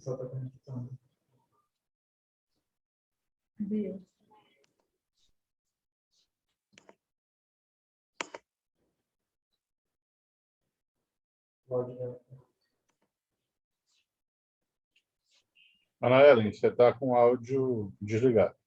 pessoal está conectando. Viu? Ana Ellen, você está com o áudio desligado.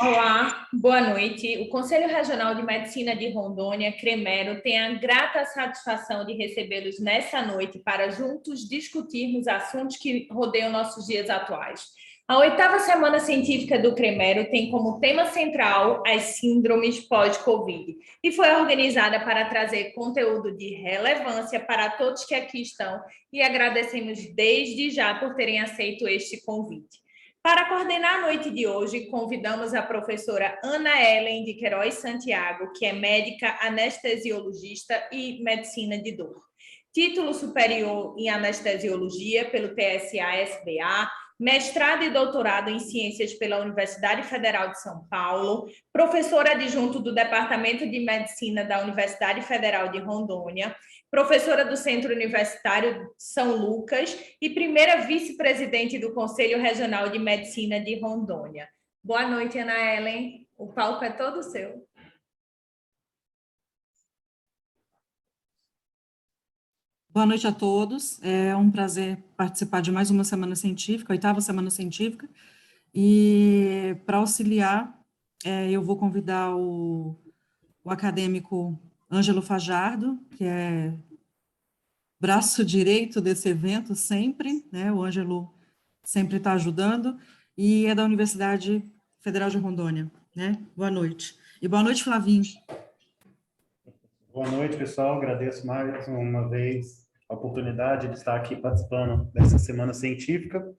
Olá, boa noite. O Conselho Regional de Medicina de Rondônia, CREMERO, tem a grata satisfação de recebê-los nessa noite para juntos discutirmos assuntos que rodeiam nossos dias atuais. A 8ª Semana Científica do CREMERO tem como tema central as síndromes pós-Covid e foi organizada para trazer conteúdo de relevância para todos que aqui estão e agradecemos desde já por terem aceito este convite. Para coordenar a noite de hoje, convidamos a professora Ana Ellen de Queiroz Santiago, que é médica anestesiologista e medicina de dor. Título superior em anestesiologia pelo TSA-SBA, mestrado e doutorado em ciências pela Universidade Federal de São Paulo, professora adjunto do Departamento de Medicina da Universidade Federal de Rondônia, professora do Centro Universitário São Lucas e primeira vice-presidente do Conselho Regional de Medicina de Rondônia. Boa noite, Ana Ellen. O palco é todo seu. Boa noite a todos. É um prazer participar de mais uma semana científica, a 8ª Semana Científica. E para auxiliar, eu vou convidar o acadêmico Ângelo Fajardo, que é braço direito desse evento sempre, né? O Ângelo sempre está ajudando, e é da Universidade Federal de Rondônia, né? Boa noite. E boa noite, Flavinho. Boa noite, pessoal. Agradeço mais uma vez a oportunidade de estar aqui participando dessa semana científica.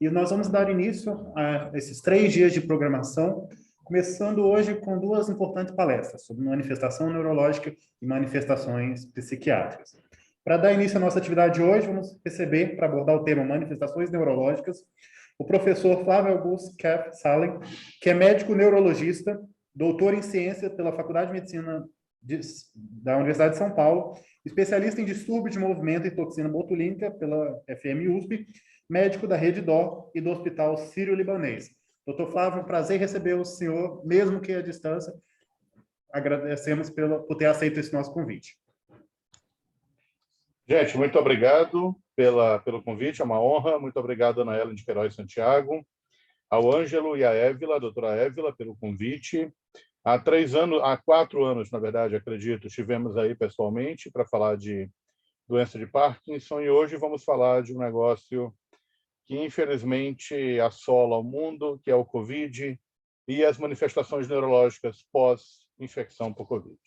E nós vamos dar início a esses 3 dias de programação, começando hoje com 2 importantes palestras sobre manifestação neurológica e manifestações psiquiátricas. Para dar início à nossa atividade de hoje, vamos receber, para abordar o tema manifestações neurológicas, o professor Flávio Augusto Keff Salem, que é médico neurologista, doutor em ciência pela Faculdade de Medicina da Universidade de São Paulo, especialista em distúrbio de movimento e toxina botulínica pela FM-USP, médico da Rede DOR e do Hospital Sírio-Libanês. Doutor Flávio, prazer receber o senhor, mesmo que à distância. Agradecemos por ter aceito esse nosso convite. Gente, muito obrigado pelo convite, é uma honra. Muito obrigado, Ana Ellen de Queiroz Santiago, ao Ângelo e à Évila, a doutora Évila, pelo convite. Há 4 anos, na verdade, acredito, estivemos aí pessoalmente para falar de doença de Parkinson e hoje vamos falar de um negócio que, infelizmente, assola o mundo, que é o Covid e as manifestações neurológicas pós-infecção por Covid.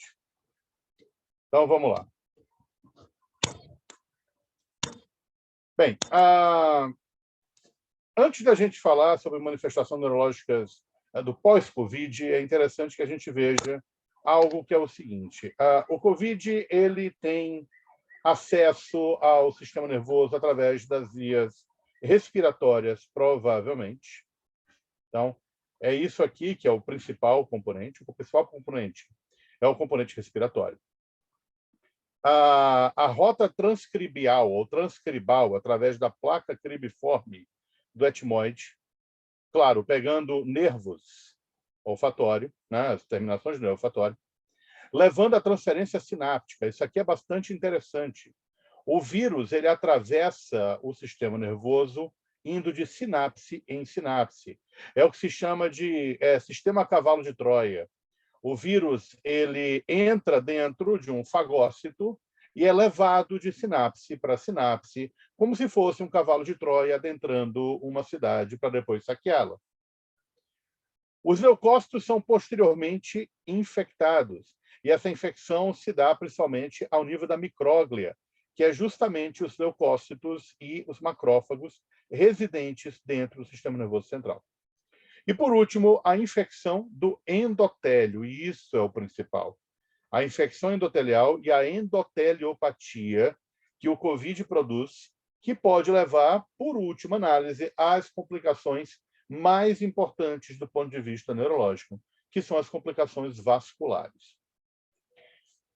Então, vamos lá. Bem, antes da gente falar sobre manifestações neurológicas do pós-Covid, é interessante que a gente veja algo que é o seguinte. O Covid ele tem acesso ao sistema nervoso através das vias respiratórias, provavelmente. Então, é isso aqui que é o principal componente. O principal componente é o componente respiratório. A rota transcribial ou transcribal, através da placa cribiforme do etmoide, claro, pegando nervos olfatórios, né, as terminações do nervo olfatório, levando à transferência sináptica. Isso aqui é bastante interessante. O vírus ele atravessa o sistema nervoso indo de sinapse em sinapse. É o que se chama de sistema cavalo de Troia. O vírus ele entra dentro de um fagócito e é levado de sinapse para sinapse, como se fosse um cavalo de Troia adentrando uma cidade para depois saqueá-la. Os leucócitos são posteriormente infectados, e essa infecção se dá principalmente ao nível da micróglia, que é justamente os leucócitos e os macrófagos residentes dentro do sistema nervoso central. E, por último, a infecção do endotélio, e isso é o principal. A infecção endotelial e a endoteliopatia que o COVID produz, que pode levar, por última análise, às complicações mais importantes do ponto de vista neurológico, que são as complicações vasculares.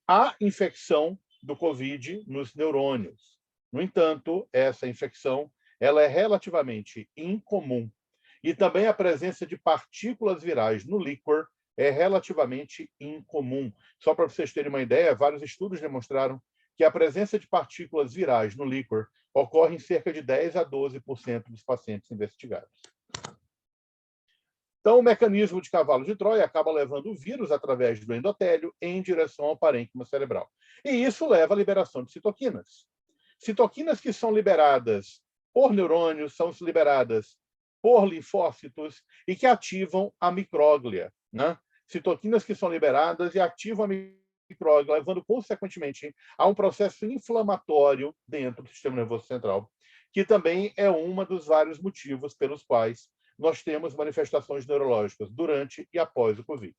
há infecção do COVID nos neurônios. No entanto, essa infecção ela é relativamente incomum. E também a presença de partículas virais no líquor é relativamente incomum. Só para vocês terem uma ideia, vários estudos demonstraram que a presença de partículas virais no líquor ocorre em cerca de 10 a 12% dos pacientes investigados. Então, o mecanismo de cavalo de Troia acaba levando o vírus através do endotélio em direção ao parênquima cerebral. E isso leva à liberação de citoquinas. Citoquinas que são liberadas por neurônios, são liberadas por linfócitos e que ativam a micróglia, né? Citoquinas que são liberadas e ativam a micróglia, levando, consequentemente, a um processo inflamatório dentro do sistema nervoso central, que também é um dos vários motivos pelos quais nós temos manifestações neurológicas durante e após o COVID.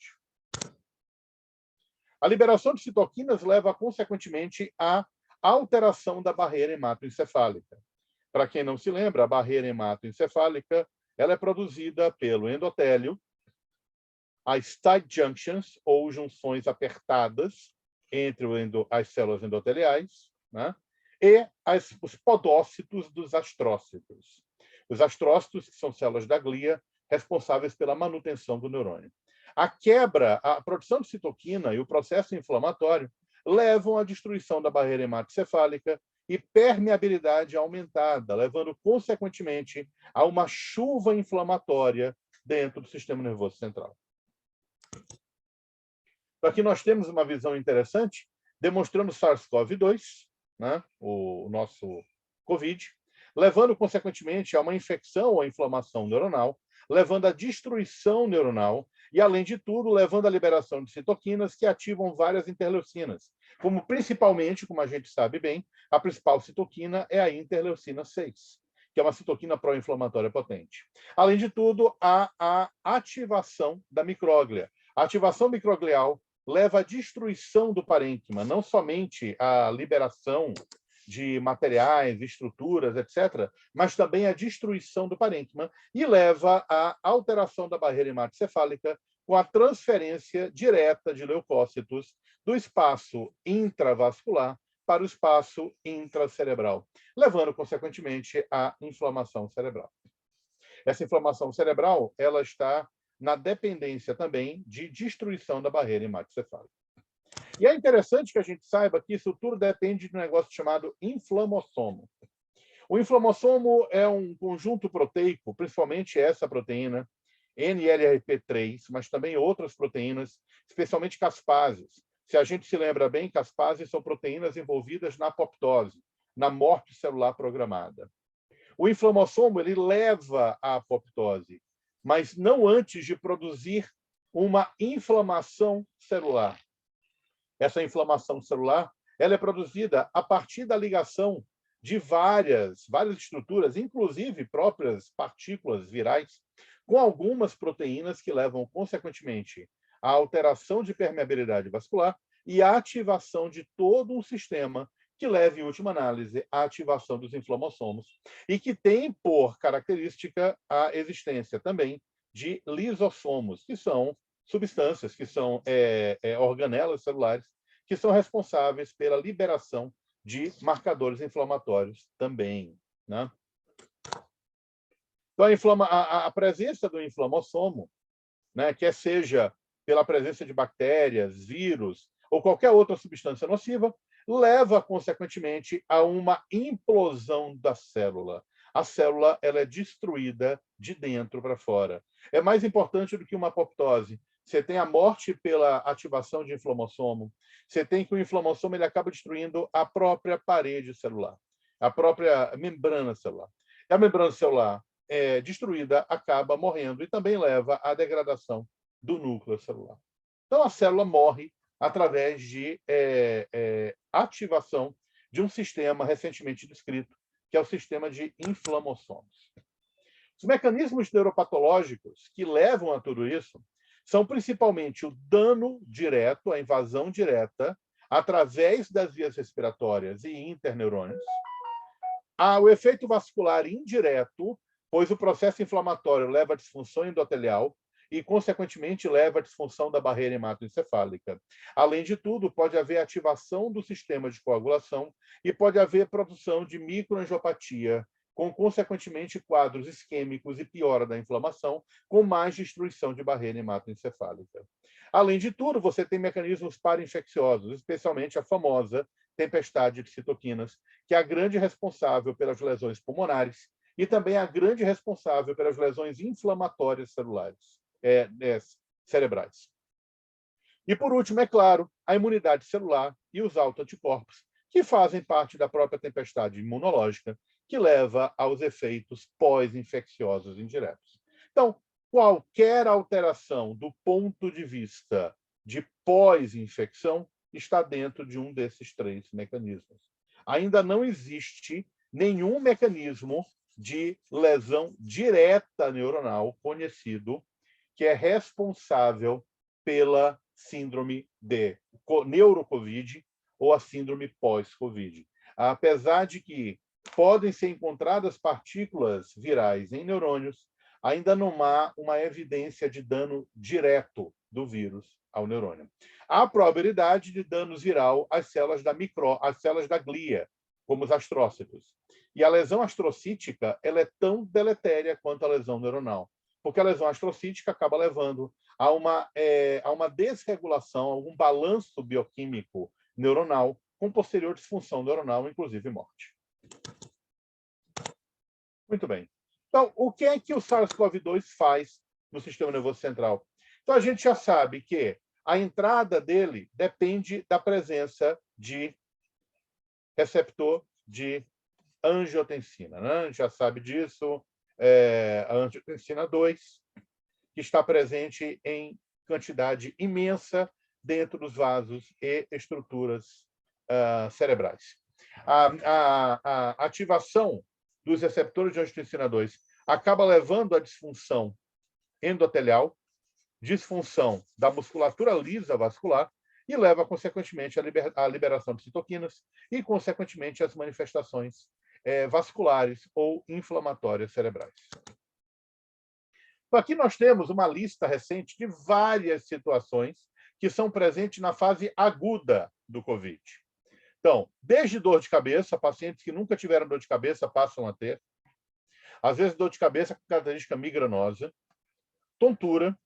A liberação de citoquinas leva, consequentemente, à alteração da barreira hematoencefálica. Para quem não se lembra, a barreira hematoencefálica ela é produzida pelo endotélio, as tight junctions, ou junções apertadas entre as células endoteliais, né? E os podócitos dos astrócitos. Os astrócitos, que são células da glia, responsáveis pela manutenção do neurônio. A quebra, a produção de citoquina e o processo inflamatório levam à destruição da barreira hematoencefálica e permeabilidade aumentada, levando, consequentemente, a uma chuva inflamatória dentro do sistema nervoso central. Então, aqui nós temos uma visão interessante, demonstrando SARS-CoV-2, né, o nosso COVID, levando, consequentemente, a uma infecção ou inflamação neuronal, levando à destruição neuronal e, além de tudo, levando à liberação de citoquinas que ativam várias interleucinas, como principalmente, como a gente sabe bem, a principal citoquina é a interleucina 6, que é uma citoquina pró-inflamatória potente. Além de tudo, há a ativação da micróglia. A ativação microglial leva à destruição do parênquima, não somente à liberação de materiais, estruturas, etc., mas também à destruição do parênquima e leva à alteração da barreira hematoencefálica com a transferência direta de leucócitos do espaço intravascular para o espaço intracerebral, levando, consequentemente, à inflamação cerebral. Essa inflamação cerebral ela está na dependência também de destruição da barreira hematoencefálica. E é interessante que a gente saiba que isso tudo depende de um negócio chamado inflamossomo. O inflamossomo é um conjunto proteico, principalmente essa proteína, NLRP3, mas também outras proteínas, especialmente caspases. Se a gente se lembra bem, caspases são proteínas envolvidas na apoptose, na morte celular programada. O inflamossomo ele leva à apoptose, mas não antes de produzir uma inflamação celular. Essa inflamação celular ela é produzida a partir da ligação de várias estruturas, inclusive próprias partículas virais, com algumas proteínas que levam, consequentemente, à alteração de permeabilidade vascular e à ativação de todo um sistema que leva, em última análise, à ativação dos inflamossomos e que tem por característica a existência também de lisossomos, que são substâncias, que são organelas celulares, que são responsáveis pela liberação de marcadores inflamatórios também, né? Então, a presença do inflamossomo, né, quer seja pela presença de bactérias, vírus ou qualquer outra substância nociva, leva, consequentemente, a uma implosão da célula. A célula ela é destruída de dentro para fora. É mais importante do que uma apoptose. Você tem a morte pela ativação de inflamossomo. Você tem que o inflamossomo ele acaba destruindo a própria parede celular, a própria membrana celular. E a membrana celular destruída acaba morrendo e também leva à degradação do núcleo celular. Então, a célula morre através de ativação de um sistema recentemente descrito, que é o sistema de inflamossomos. Os mecanismos neuropatológicos que levam a tudo isso são principalmente o dano direto, a invasão direta, através das vias respiratórias e interneurônios, o efeito vascular indireto, pois o processo inflamatório leva à disfunção endotelial e, consequentemente, leva à disfunção da barreira hematoencefálica. Além de tudo, pode haver ativação do sistema de coagulação e pode haver produção de microangiopatia, com, consequentemente, quadros isquêmicos e piora da inflamação, com mais destruição de barreira hematoencefálica. Além de tudo, você tem mecanismos parainfecciosos, especialmente a famosa tempestade de citoquinas, que é a grande responsável pelas lesões pulmonares e também a grande responsável pelas lesões inflamatórias cerebrais. E, por último, é claro, a imunidade celular e os autoanticorpos, que fazem parte da própria tempestade imunológica, que leva aos efeitos pós-infecciosos indiretos. Então, qualquer alteração do ponto de vista de pós-infecção está dentro de um desses três mecanismos. Ainda não existe nenhum mecanismo de lesão direta neuronal conhecido que é responsável pela síndrome de neurocovid ou a síndrome pós-covid. Apesar de que podem ser encontradas partículas virais em neurônios, ainda não há uma evidência de dano direto do vírus ao neurônio. Há probabilidade de dano viral às células da glia, como os astrócitos. E a lesão astrocítica ela é tão deletéria quanto a lesão neuronal, porque a lesão astrocítica acaba levando a uma desregulação, a um balanço bioquímico neuronal, com posterior disfunção neuronal, inclusive morte. Muito bem. Então, o que é que o SARS-CoV-2 faz no sistema nervoso central? Então, a gente já sabe que a entrada dele depende da presença de receptor de angiotensina, né? A gente já sabe disso, a angiotensina 2, que está presente em quantidade imensa dentro dos vasos e estruturas cerebrais. A ativação dos receptores de angiotensina 2 acaba levando à disfunção endotelial, disfunção da musculatura lisa vascular e leva, consequentemente, à liberação de citoquinas e, consequentemente, às manifestações vasculares ou inflamatórias cerebrais. Então, aqui nós temos uma lista recente de várias situações que são presentes na fase aguda do COVID. Então, desde dor de cabeça, pacientes que nunca tiveram dor de cabeça passam a ter, às vezes dor de cabeça com característica migranosa, tontura,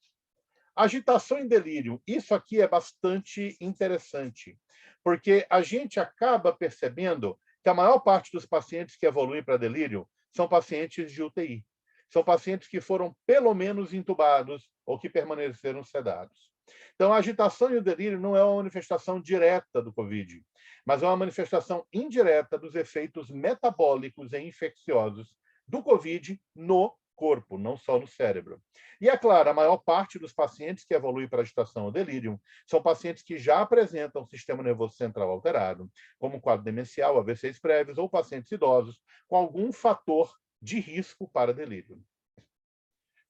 agitação e delírio. Isso aqui é bastante interessante, porque a gente acaba percebendo que a maior parte dos pacientes que evoluem para delírio são pacientes de UTI. São pacientes que foram pelo menos intubados ou que permaneceram sedados. Então, a agitação e o delírio não é uma manifestação direta do COVID, mas é uma manifestação indireta dos efeitos metabólicos e infecciosos do COVID no corpo, não só no cérebro. E, é claro, a maior parte dos pacientes que evoluem para agitação ou delírio são pacientes que já apresentam o sistema nervoso central alterado, como quadro demencial, AVCs prévios, ou pacientes idosos com algum fator de risco para delírio.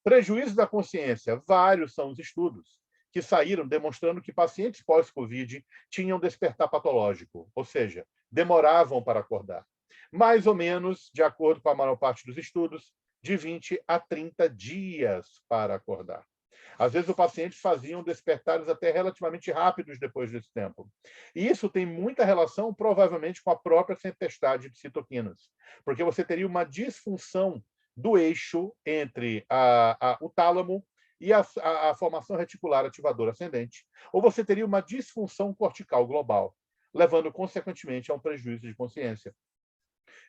Prejuízo da consciência. Vários são os estudos que saíram demonstrando que pacientes pós-Covid tinham despertar patológico, ou seja, demoravam para acordar. Mais ou menos, de acordo com a maior parte dos estudos, de 20 a 30 dias para acordar. Às vezes, o paciente fazia despertares até relativamente rápidos depois desse tempo. E isso tem muita relação, provavelmente, com a própria tempestade de citoquinas, porque você teria uma disfunção do eixo entre o tálamo e a formação reticular ativadora ascendente, ou você teria uma disfunção cortical global, levando, consequentemente, a um prejuízo de consciência.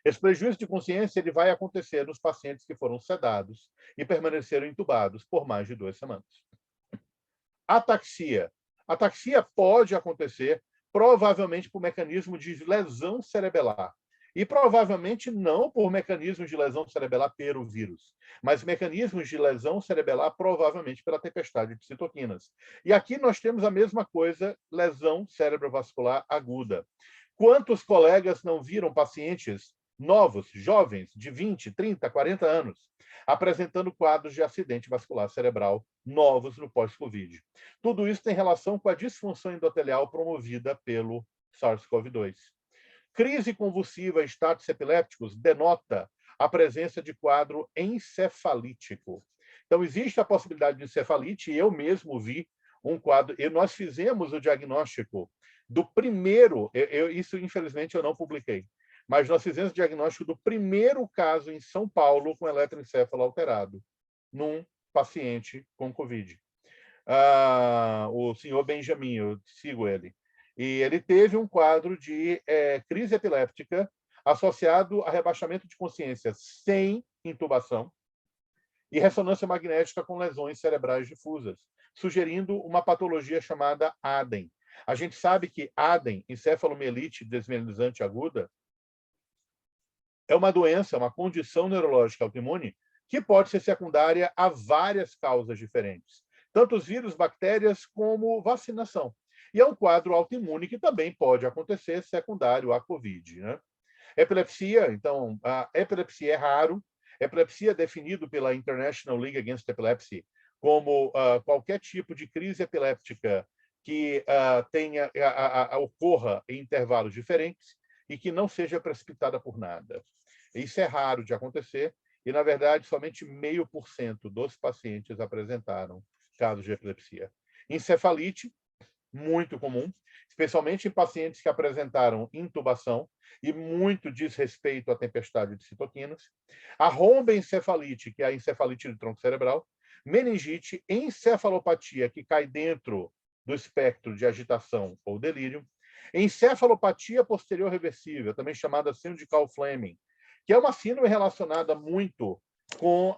Esse prejuízo de consciência ele vai acontecer nos pacientes que foram sedados e permaneceram intubados por mais de 2 semanas. Ataxia. Ataxia pode acontecer provavelmente por mecanismo de lesão cerebelar. E provavelmente não por mecanismos de lesão cerebelar pelo vírus, mas mecanismos de lesão cerebelar provavelmente pela tempestade de citoquinas. E aqui nós temos a mesma coisa, lesão cerebrovascular aguda. Quantos colegas não viram pacientes novos, jovens, de 20, 30, 40 anos, apresentando quadros de acidente vascular cerebral novos no pós-Covid? Tudo isso tem relação com a disfunção endotelial promovida pelo SARS-CoV-2. Crise convulsiva em estados epilépticos denota a presença de quadro encefalítico, Então, existe a possibilidade de encefalite, e eu mesmo vi um quadro, e nós fizemos o diagnóstico do primeiro, isso infelizmente eu não publiquei, mas nós fizemos o diagnóstico do primeiro caso em São Paulo com eletroencefalo alterado, num paciente com Covid. O senhor Benjamin, eu sigo ele, e ele teve um quadro de crise epiléptica associado a rebaixamento de consciência sem intubação e ressonância magnética com lesões cerebrais difusas, sugerindo uma patologia chamada ADEM. A gente sabe que ADEM, encefalomielite desmielizante aguda, é uma doença, uma condição neurológica autoimune que pode ser secundária a várias causas diferentes, tanto os vírus, bactérias, como vacinação. E é um quadro autoimune que também pode acontecer secundário à COVID, né? Epilepsia, então, a epilepsia é raro. Epilepsia é definido pela International League Against Epilepsy como qualquer tipo de crise epiléptica que ocorra em intervalos diferentes e que não seja precipitada por nada. Isso é raro de acontecer e, na verdade, somente 0,5% dos pacientes apresentaram casos de epilepsia. Encefalite, muito comum, especialmente em pacientes que apresentaram intubação e muito desrespeito à tempestade de citoquinas. A romboencefalite, que é a encefalite do tronco cerebral. Meningite, encefalopatia, que cai dentro do espectro de agitação ou delírio. Encefalopatia posterior reversível, também chamada síndrome de Cal-Fleming, que é uma síndrome relacionada muito com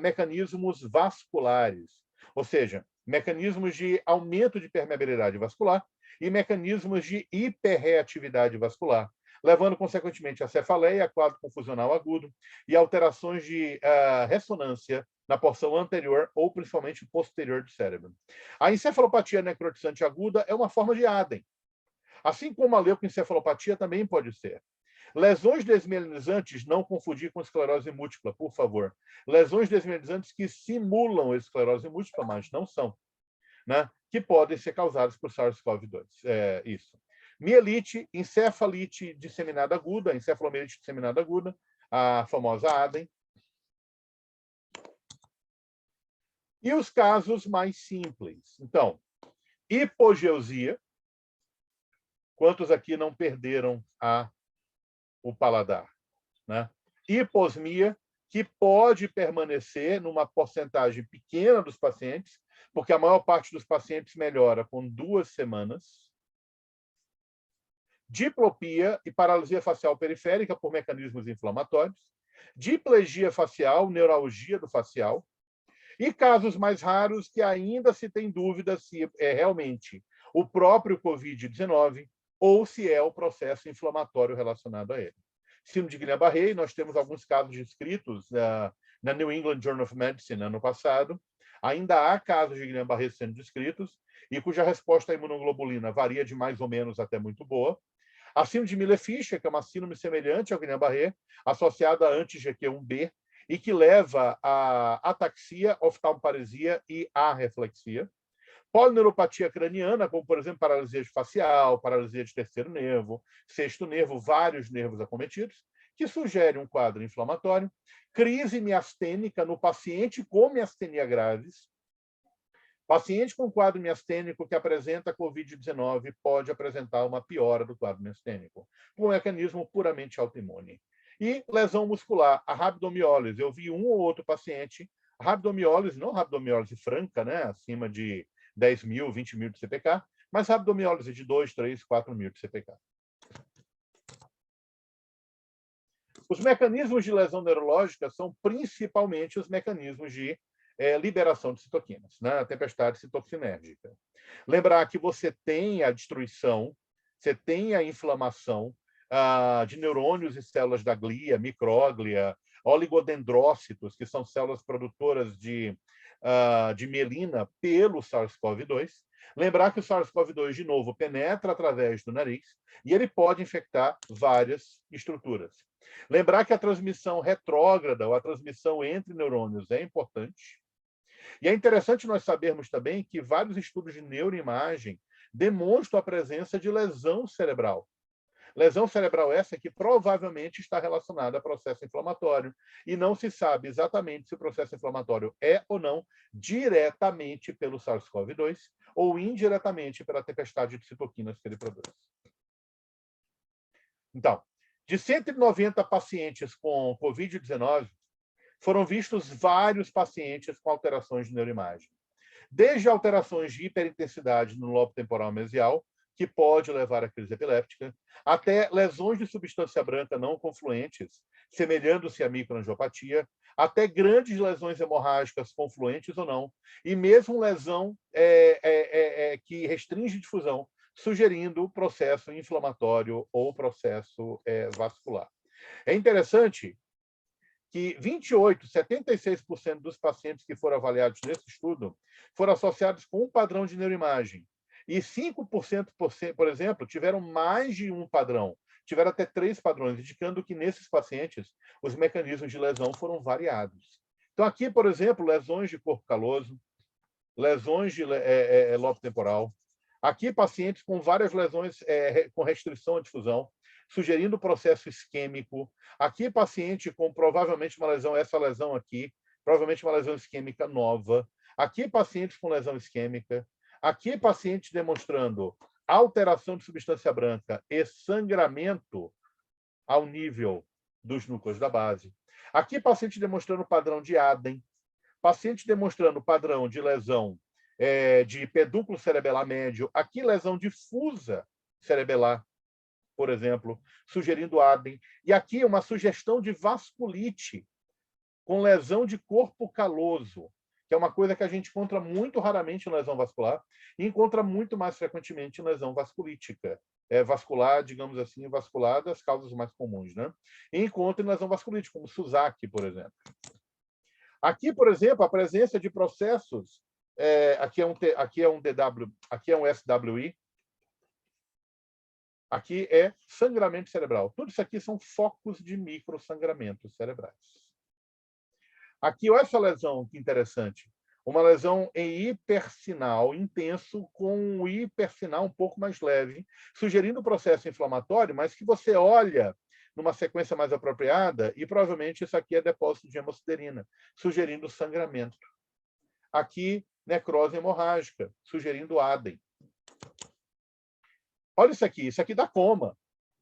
mecanismos vasculares, ou seja, mecanismos de aumento de permeabilidade vascular e mecanismos de hiperreatividade vascular, levando, consequentemente, a cefaleia, quadro confusional agudo e alterações de ressonância na porção anterior ou, principalmente, posterior do cérebro. A encefalopatia necrotizante aguda é uma forma de ADEM, assim como a leucoencefalopatia também pode ser. Lesões desmielinizantes, não confundir com esclerose múltipla, por favor. Lesões desmielinizantes que simulam esclerose múltipla, mas não são, né? Que podem ser causadas por SARS-CoV-2. Isso. Mielite, encefalite disseminada aguda, encefalomielite disseminada aguda, a famosa ADEM. E os casos mais simples. Então, hipogeusia. Quantos aqui não perderam o paladar, né? Hiposmia, que pode permanecer numa porcentagem pequena dos pacientes, porque a maior parte dos pacientes melhora com 2 semanas. Diplopia e paralisia facial periférica por mecanismos inflamatórios. Diplegia facial, neuralgia do facial. E casos mais raros que ainda se tem dúvida se é realmente o próprio COVID-19 ou se é o processo inflamatório relacionado a ele. Síndrome de Guillain-Barré, nós temos alguns casos descritos na New England Journal of Medicine ano passado. Ainda há casos de Guillain-Barré sendo descritos e cuja resposta à imunoglobulina varia de mais ou menos até muito boa. A síndrome de Miller-Fisher, que é uma síndrome semelhante ao Guillain-Barré, associada a anti-GQ1B e que leva a ataxia, oftalmoparesia e arreflexia. Polineuropatia craniana, como, por exemplo, paralisia facial, paralisia de terceiro nervo, sexto nervo, vários nervos acometidos, que sugere um quadro inflamatório. Crise miastênica no paciente com miastenia graves. Paciente com quadro miastênico que apresenta COVID-19 pode apresentar uma piora do quadro miastênico, um mecanismo puramente autoimune. E lesão muscular, a rabdomiólise. Eu vi um ou outro paciente, rabdomiólise, não rabdomiólise franca, né, acima de 10 mil, 20 mil de CPK, mas rabdomiólise de 2, 3, 4 mil de CPK. Os mecanismos de lesão neurológica são principalmente os mecanismos de liberação de citoquinas, né? A tempestade citoxinérgica. Lembrar que você tem a destruição, você tem a inflamação de neurônios e células da glia, micróglia, oligodendrócitos, que são células produtoras de mielina pelo SARS-CoV-2. Lembrar que o SARS-CoV-2, de novo, penetra através do nariz e ele pode infectar várias estruturas. Lembrar que a transmissão retrógrada ou a transmissão entre neurônios é importante. E é interessante nós sabermos também que vários estudos de neuroimagem demonstram a presença de lesão cerebral. Lesão cerebral essa que provavelmente está relacionada a processo inflamatório e não se sabe exatamente se o processo inflamatório é ou não diretamente pelo SARS-CoV-2 ou indiretamente pela tempestade de citoquinas que ele produz. Então, de 190 pacientes com COVID-19, foram vistos vários pacientes com alterações de neuroimagem. Desde alterações de hiperintensidade no lobo temporal mesial, que pode levar à crise epiléptica, até lesões de substância branca não confluentes, semelhando-se à microangiopatia, até grandes lesões hemorrágicas confluentes ou não, e mesmo lesão que restringe difusão, sugerindo processo inflamatório ou processo vascular. É interessante que 76% dos pacientes que foram avaliados nesse estudo foram associados com um padrão de neuroimagem. E 5%, por exemplo, tiveram mais de um padrão, tiveram até 3 padrões, indicando que nesses pacientes os mecanismos de lesão foram variados. Então, aqui, por exemplo, lesões de corpo caloso, lesões de lobo temporal, aqui pacientes com várias lesões com restrição à difusão, sugerindo processo isquêmico. Aqui, paciente com provavelmente uma lesão, essa lesão aqui, provavelmente uma lesão isquêmica nova. Aqui, pacientes com lesão isquêmica. Aqui, pacientes demonstrando alteração de substância branca e sangramento ao nível dos núcleos da base. Aqui, paciente demonstrando padrão de Aden. Paciente demonstrando padrão de lesão de pedúnculo cerebelar médio. Aqui, lesão difusa cerebelar, por exemplo, sugerindo Aden. E aqui uma sugestão de vasculite com lesão de corpo caloso, que é uma coisa que a gente encontra muito raramente em lesão vascular e encontra muito mais frequentemente em lesão vasculítica. Vascular, digamos assim, vascular das causas mais comuns, né? E encontra em lesão vasculítica, como Suzaki, por exemplo. Aqui, por exemplo, a presença de processos, aqui é um DW, aqui é um SWI, aqui é sangramento cerebral. Tudo isso aqui são focos de microsangramentos cerebrais. Aqui, olha essa lesão, que interessante. Uma lesão em hipersinal intenso com um hipersinal um pouco mais leve, sugerindo processo inflamatório, mas que você olha numa sequência mais apropriada e provavelmente isso aqui é depósito de hemosiderina, sugerindo sangramento. Aqui, necrose hemorrágica, sugerindo Aden. Olha isso aqui dá coma.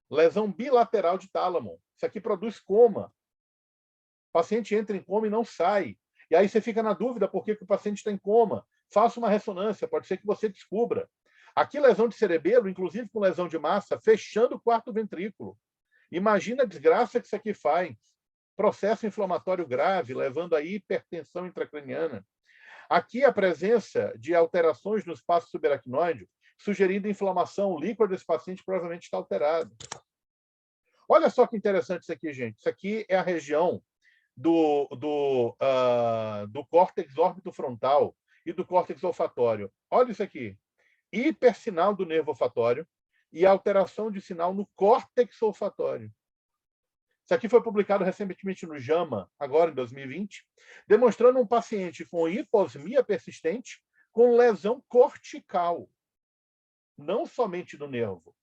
Lesão bilateral de tálamo. Isso aqui produz coma. O paciente entra em coma e não sai. E aí você fica na dúvida por que o paciente está em coma. Faça uma ressonância, pode ser que você descubra. Aqui, lesão de cerebelo, inclusive com lesão de massa, fechando o quarto ventrículo. Imagina a desgraça que isso aqui faz. Processo inflamatório grave, levando a hipertensão intracraniana. Aqui, a presença de alterações no espaço subaracnoide, sugerindo inflamação. O líquor desse paciente provavelmente está alterado. Olha só que interessante isso aqui, gente. Isso aqui é a região do córtex órbito-frontal e do córtex olfatório. Olha isso aqui. Hipersinal do nervo olfatório e alteração de sinal no córtex olfatório. Isso aqui foi publicado recentemente no JAMA, agora em 2020, demonstrando um paciente com hiposmia persistente com lesão cortical. Não somente do nervo,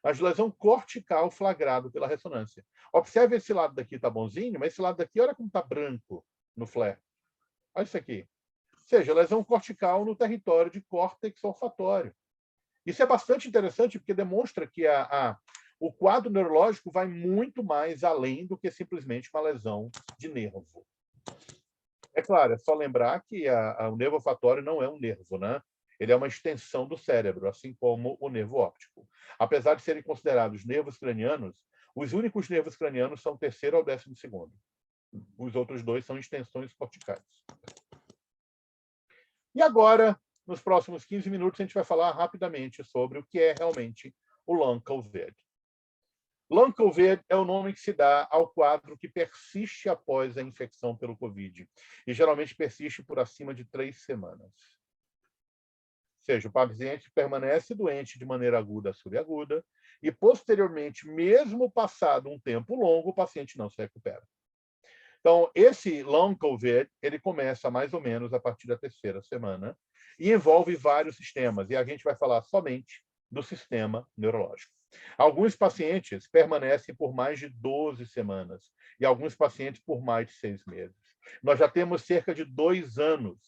mas lesão cortical flagrado pela ressonância. Observe esse lado daqui, tá bonzinho, mas esse lado daqui, olha como tá branco no flare. Olha isso aqui. Ou seja, lesão cortical no território de córtex olfatório. Isso é bastante interessante porque demonstra que o quadro neurológico vai muito mais além do que simplesmente uma lesão de nervo. É claro, é só lembrar que o nervo olfatório não é um nervo, né? Ele é uma extensão do cérebro, assim como o nervo óptico. Apesar de serem considerados nervos cranianos, os únicos nervos cranianos são o 3º ao 12º. Os outros 2 são extensões corticais. E agora, nos próximos 15 minutos, a gente vai falar rapidamente sobre o que é realmente o Long COVID. Long COVID é o nome que se dá ao quadro que persiste após a infecção pelo COVID, e geralmente persiste por acima de 3 semanas. Ou seja, o paciente permanece doente de maneira aguda, subaguda, e posteriormente, mesmo passado um tempo longo, o paciente não se recupera. Então, esse Long COVID, ele começa mais ou menos a partir da 3ª semana e envolve vários sistemas, e a gente vai falar somente do sistema neurológico. Alguns pacientes permanecem por mais de 12 semanas e alguns pacientes por mais de 6 meses. Nós já temos cerca de 2 anos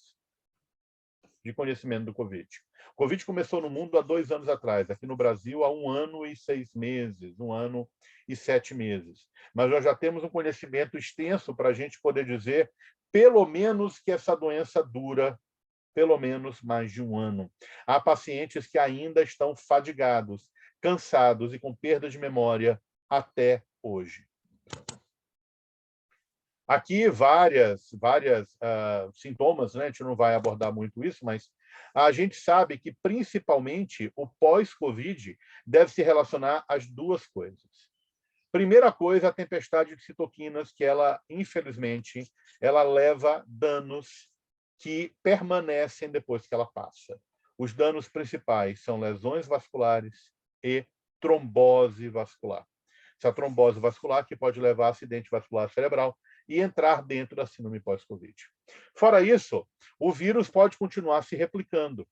de conhecimento do Covid. O Covid começou no mundo há 2 anos atrás, aqui no Brasil há 1 ano e 6 meses, 1 ano e 7 meses. Mas nós já temos um conhecimento extenso para a gente poder dizer, pelo menos, que essa doença dura pelo menos mais de 1 ano. Há pacientes que ainda estão fadigados, cansados e com perda de memória até hoje. Aqui, várias sintomas, né? A gente não vai abordar muito isso, mas a gente sabe que, principalmente, o pós-Covid deve se relacionar às 2 coisas. Primeira coisa, a tempestade de citoquinas, que ela, infelizmente, ela leva danos que permanecem depois que ela passa. Os danos principais são lesões vasculares e trombose vascular. Essa trombose vascular que pode levar a acidente vascular cerebral e entrar dentro da síndrome pós-Covid. Fora isso, o vírus pode continuar se replicando.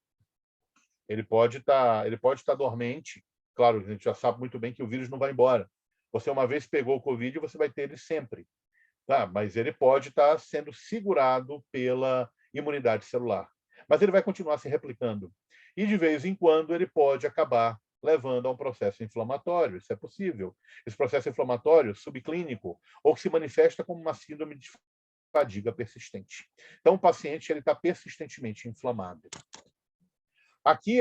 Ele pode estar dormente. Claro, a gente já sabe muito bem que o vírus não vai embora. Você, uma vez pegou o Covid, você vai ter ele sempre. Tá? Mas ele pode estar sendo segurado pela imunidade celular. Mas ele vai continuar se replicando. E, de vez em quando, ele pode acabar levando a um processo inflamatório. Isso é possível. Esse processo inflamatório subclínico, ou que se manifesta como uma síndrome de fadiga persistente. Então, o paciente está persistentemente inflamado. Aqui,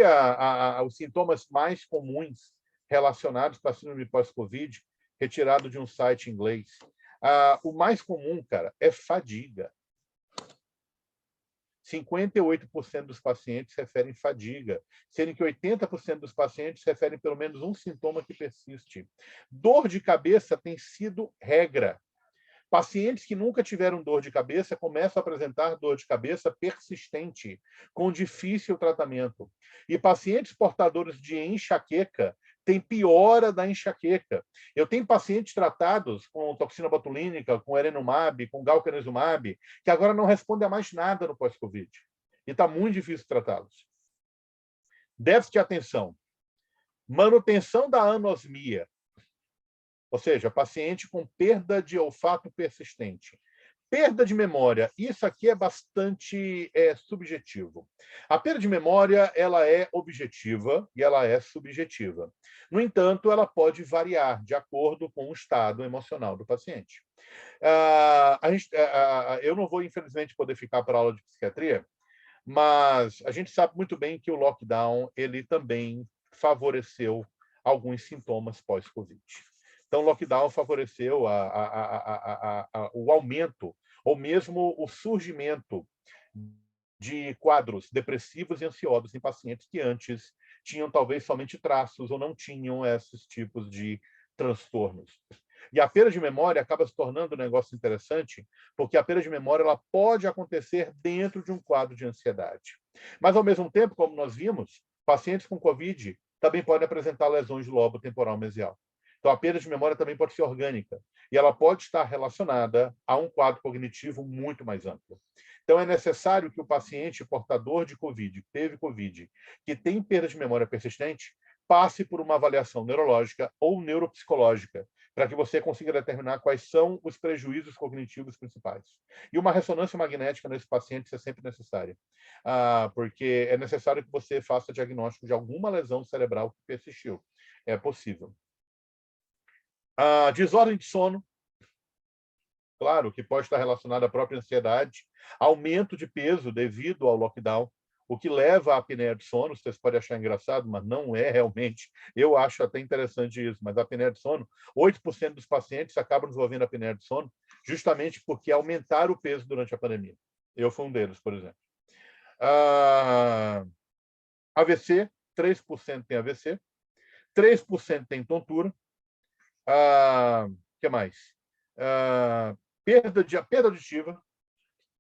os sintomas mais comuns relacionados com a síndrome pós-Covid, retirado de um site inglês. O mais comum, cara, é fadiga. 58% dos pacientes referem fadiga, sendo que 80% dos pacientes referem pelo menos um sintoma que persiste. Dor de cabeça tem sido regra. Pacientes que nunca tiveram dor de cabeça começam a apresentar dor de cabeça persistente, com difícil tratamento. E pacientes portadores de enxaqueca têm piora da enxaqueca. Eu tenho pacientes tratados com toxina botulínica, com erenumab, com galcanezumab, que agora não respondem a mais nada no pós-Covid. E está muito difícil tratá-los. Déficit de atenção. Manutenção da anosmia. Ou seja, paciente com perda de olfato persistente. Perda de memória, isso aqui é bastante subjetivo. A perda de memória ela é objetiva e ela é subjetiva. No entanto, ela pode variar de acordo com o estado emocional do paciente. Eu não vou, infelizmente, poder ficar para a aula de psiquiatria, mas a gente sabe muito bem que o lockdown ele também favoreceu alguns sintomas pós-Covid. Então, o lockdown favoreceu o aumento ou mesmo o surgimento de quadros depressivos e ansiosos em pacientes que antes tinham talvez somente traços ou não tinham esses tipos de transtornos. E a perda de memória acaba se tornando um negócio interessante, porque a perda de memória ela pode acontecer dentro de um quadro de ansiedade. Mas, ao mesmo tempo, como nós vimos, pacientes com COVID também podem apresentar lesões do lobo temporal mesial. Então, a perda de memória também pode ser orgânica e ela pode estar relacionada a um quadro cognitivo muito mais amplo. Então, é necessário que o paciente portador de COVID, que teve COVID, que tem perda de memória persistente, passe por uma avaliação neurológica ou neuropsicológica, para que você consiga determinar quais são os prejuízos cognitivos principais. E uma ressonância magnética nesse paciente é sempre necessária, porque é necessário que você faça diagnóstico de alguma lesão cerebral que persistiu. É possível. Desordem de sono, claro, que pode estar relacionada à própria ansiedade, aumento de peso devido ao lockdown, o que leva à apneia de sono. Vocês podem achar engraçado, mas não é realmente. Eu acho até interessante isso, mas a apneia de sono, 8% dos pacientes acabam desenvolvendo apneia de sono justamente porque aumentaram o peso durante a pandemia. Eu fui um deles, por exemplo. AVC, 3% tem AVC, 3% tem tontura. Que mais? Perda auditiva,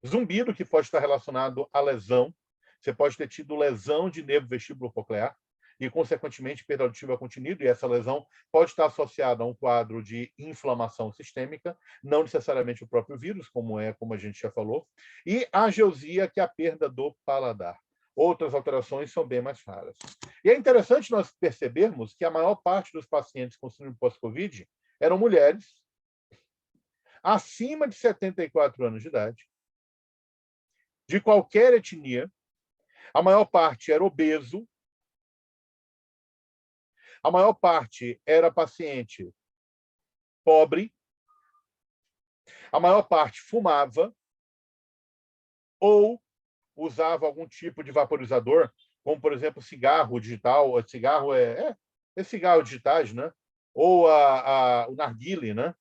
zumbido, que pode estar relacionado à lesão. Você pode ter tido lesão de nervo vestíbulo-coclear e, consequentemente, perda auditiva contínua, e essa lesão pode estar associada a um quadro de inflamação sistêmica, não necessariamente o próprio vírus, como a gente já falou, e a ageusia, que é a perda do paladar. Outras alterações são bem mais raras. E é interessante nós percebermos que a maior parte dos pacientes com síndrome pós-Covid eram mulheres acima de 74 anos de idade, de qualquer etnia. A maior parte era obeso. A maior parte era paciente pobre. A maior parte fumava ou usava algum tipo de vaporizador, como, por exemplo, cigarro digital. Cigarro cigarro digitais, né? Ou o narguilé, né?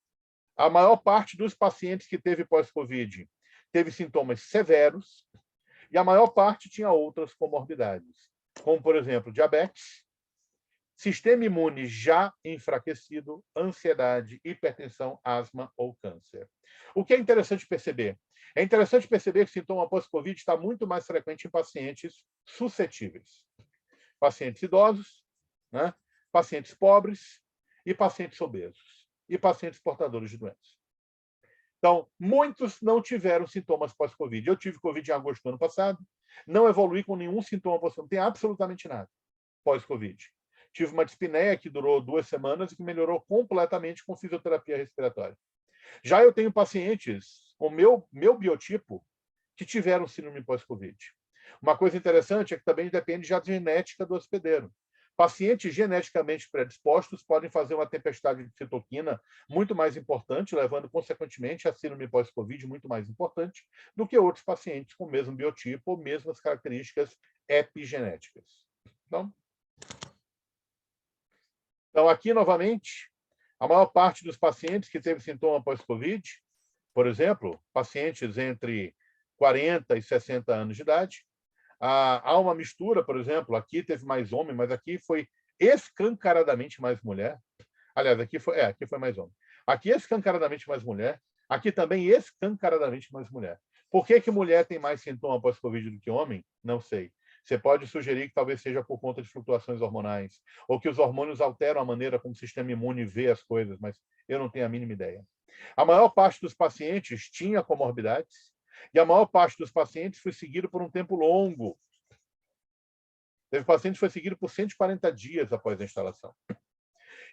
A maior parte dos pacientes que teve pós-Covid teve sintomas severos e a maior parte tinha outras comorbidades, como, por exemplo, diabetes, sistema imune já enfraquecido, ansiedade, hipertensão, asma ou câncer. O que é interessante perceber? É interessante perceber que o sintoma pós-Covid está muito mais frequente em pacientes suscetíveis. Pacientes idosos, né? Pacientes pobres e pacientes obesos. E pacientes portadores de doenças. Então, muitos não tiveram sintomas pós-Covid. Eu tive Covid em agosto do ano passado, não evolui com nenhum sintoma pós-Covid, não tem absolutamente nada pós-Covid. Tive uma dispneia que durou 2 semanas e que melhorou completamente com fisioterapia respiratória. Já eu tenho pacientes com meu biotipo que tiveram síndrome pós-Covid. Uma coisa interessante é que também depende da genética do hospedeiro. Pacientes geneticamente predispostos podem fazer uma tempestade de citoquina muito mais importante, levando, consequentemente, a síndrome pós-Covid muito mais importante do que outros pacientes com o mesmo biotipo ou mesmas características epigenéticas. Então, aqui, novamente, a maior parte dos pacientes que teve sintoma pós-Covid, por exemplo, pacientes entre 40 e 60 anos de idade, há uma mistura, por exemplo, aqui teve mais homem, mas aqui foi escancaradamente mais mulher. Aliás, aqui foi mais homem. Aqui escancaradamente mais mulher, aqui também escancaradamente mais mulher. Por que mulher tem mais sintoma pós-Covid do que homem? Não sei. Você pode sugerir que talvez seja por conta de flutuações hormonais, ou que os hormônios alteram a maneira como o sistema imune vê as coisas, mas eu não tenho a mínima ideia. A maior parte dos pacientes tinha comorbidades, e a maior parte dos pacientes foi seguido por um tempo longo. Teve paciente que foi seguido por 140 dias após a instalação.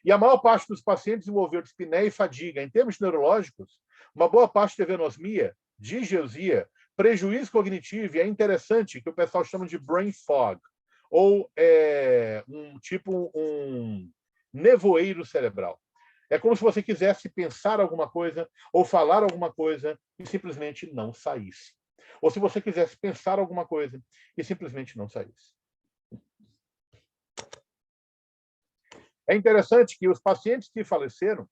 E a maior parte dos pacientes desenvolveu dispneia e fadiga. Em termos neurológicos, uma boa parte teve anosmia, disgeusia, prejuízo cognitivo, e é interessante que o pessoal chama de brain fog, ou um nevoeiro cerebral. É como se você quisesse pensar alguma coisa ou falar alguma coisa e simplesmente não saísse. Ou se você quisesse pensar alguma coisa e simplesmente não saísse. É interessante que os pacientes que faleceram,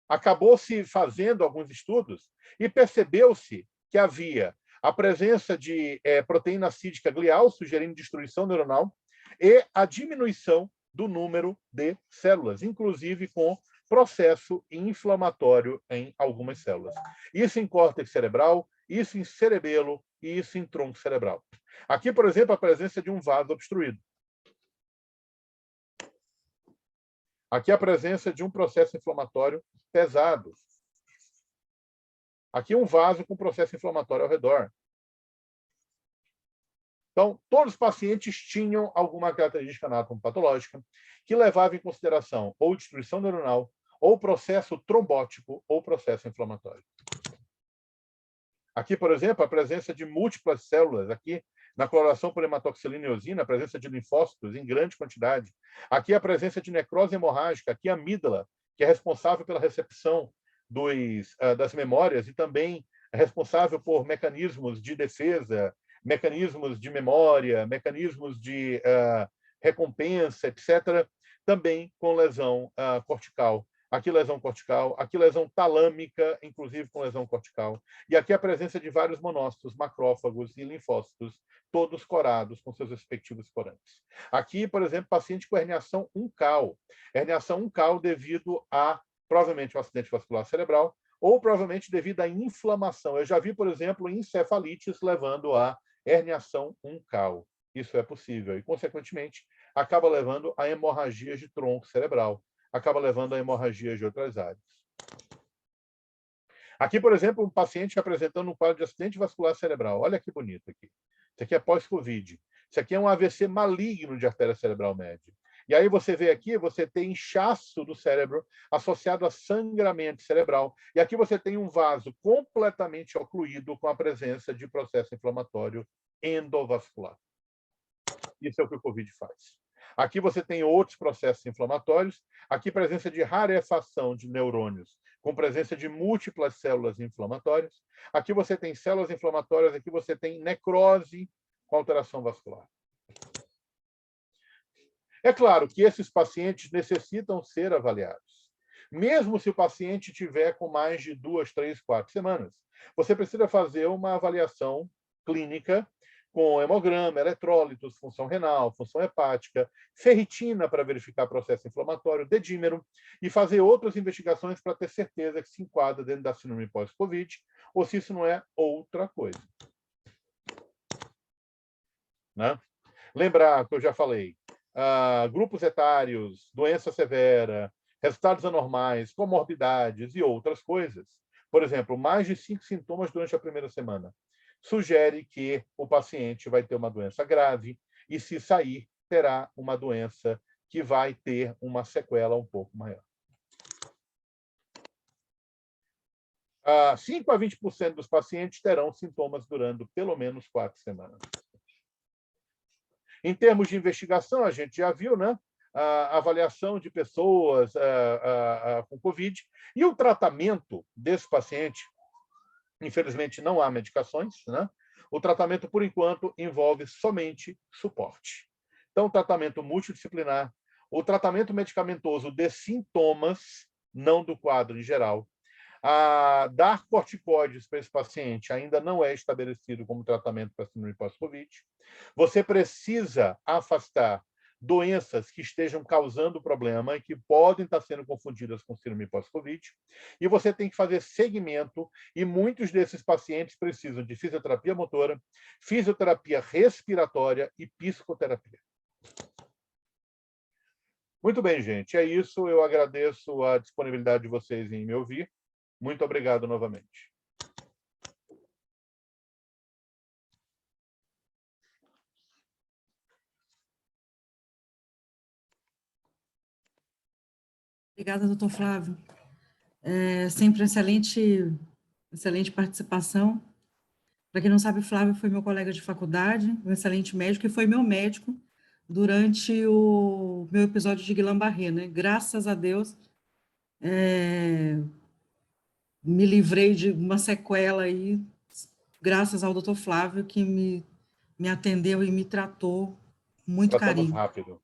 acabou-se fazendo alguns estudos e percebeu-se que havia a presença de proteína cítica glial, sugerindo destruição neuronal, e a diminuição do número de células, inclusive com processo inflamatório em algumas células. Isso em córtex cerebral, isso em cerebelo e isso em tronco cerebral. Aqui, por exemplo, a presença de um vaso obstruído. Aqui a presença de um processo inflamatório pesado. Aqui um vaso com processo inflamatório ao redor. Então, todos os pacientes tinham alguma característica anatomopatológica que levava em consideração ou destruição neuronal, ou processo trombótico, ou processo inflamatório. Aqui, por exemplo, a presença de múltiplas células. Aqui, na coloração por hematoxilina e eosina, a presença de linfócitos em grande quantidade. Aqui, a presença de necrose hemorrágica. Aqui, a amígdala, que é responsável pela recepção das memórias e também é responsável por mecanismos de defesa, mecanismos de memória, mecanismos de recompensa, etc., também com lesão cortical. Aqui lesão cortical, aqui lesão talâmica, inclusive com lesão cortical. E aqui a presença de vários monócitos, macrófagos e linfócitos, todos corados com seus respectivos corantes. Aqui, por exemplo, paciente com herniação uncal. Herniação uncal devido a, provavelmente, um acidente vascular cerebral ou provavelmente devido à inflamação. Eu já vi, por exemplo, encefalites levando a herniação uncal. Isso é possível e, consequentemente, acaba levando a hemorragias de tronco cerebral, acaba levando a hemorragias de outras áreas. Aqui, por exemplo, um paciente apresentando um quadro de acidente vascular cerebral. Olha que bonito aqui. Isso aqui é pós-Covid. Isso aqui é um AVC maligno de artéria cerebral média. E aí você vê aqui, você tem inchaço do cérebro associado a sangramento cerebral. E aqui você tem um vaso completamente ocluído com a presença de processo inflamatório endovascular. Isso é o que o COVID faz. Aqui você tem outros processos inflamatórios. Aqui presença de rarefação de neurônios, com presença de múltiplas células inflamatórias. Aqui você tem células inflamatórias, aqui você tem necrose com alteração vascular. É claro que esses pacientes necessitam ser avaliados. Mesmo se o paciente tiver com mais de 2, 3, 4 semanas, você precisa fazer uma avaliação clínica com hemograma, eletrólitos, função renal, função hepática, ferritina para verificar processo inflamatório, dedímero, e fazer outras investigações para ter certeza que se enquadra dentro da síndrome pós-Covid, ou se isso não é outra coisa. Né? Lembrar que eu já falei, grupos etários, doença severa, resultados anormais, comorbidades e outras coisas. Por exemplo, mais de 5 sintomas durante a primeira semana. Sugere que o paciente vai ter uma doença grave e, se sair, terá uma doença que vai ter uma sequela um pouco maior. 5 a 20% dos pacientes terão sintomas durando pelo menos 4 semanas. Em termos de investigação, a gente já viu, né? A avaliação de pessoas com COVID e o tratamento desse paciente. Infelizmente, não há medicações, né? O tratamento, por enquanto, envolve somente suporte. Então, tratamento multidisciplinar, o tratamento medicamentoso de sintomas, não do quadro em geral. Dar corticoides para esse paciente ainda não é estabelecido como tratamento para síndrome pós-Covid. Você precisa afastar doenças que estejam causando problema e que podem estar sendo confundidas com síndrome pós-Covid. E você tem que fazer segmento, e muitos desses pacientes precisam de fisioterapia motora, fisioterapia respiratória e psicoterapia. Muito bem, gente. É isso. Eu agradeço a disponibilidade de vocês em me ouvir. Muito obrigado novamente. Obrigada, doutor Flávio. Sempre excelente participação. Para quem não sabe, o Flávio foi meu colega de faculdade, um excelente médico, e foi meu médico durante o meu episódio de Guillain-Barré, né? Graças a Deus, me livrei de uma sequela aí, graças ao doutor Flávio, que me atendeu e me tratou com muito Tratamos carinho. rápido.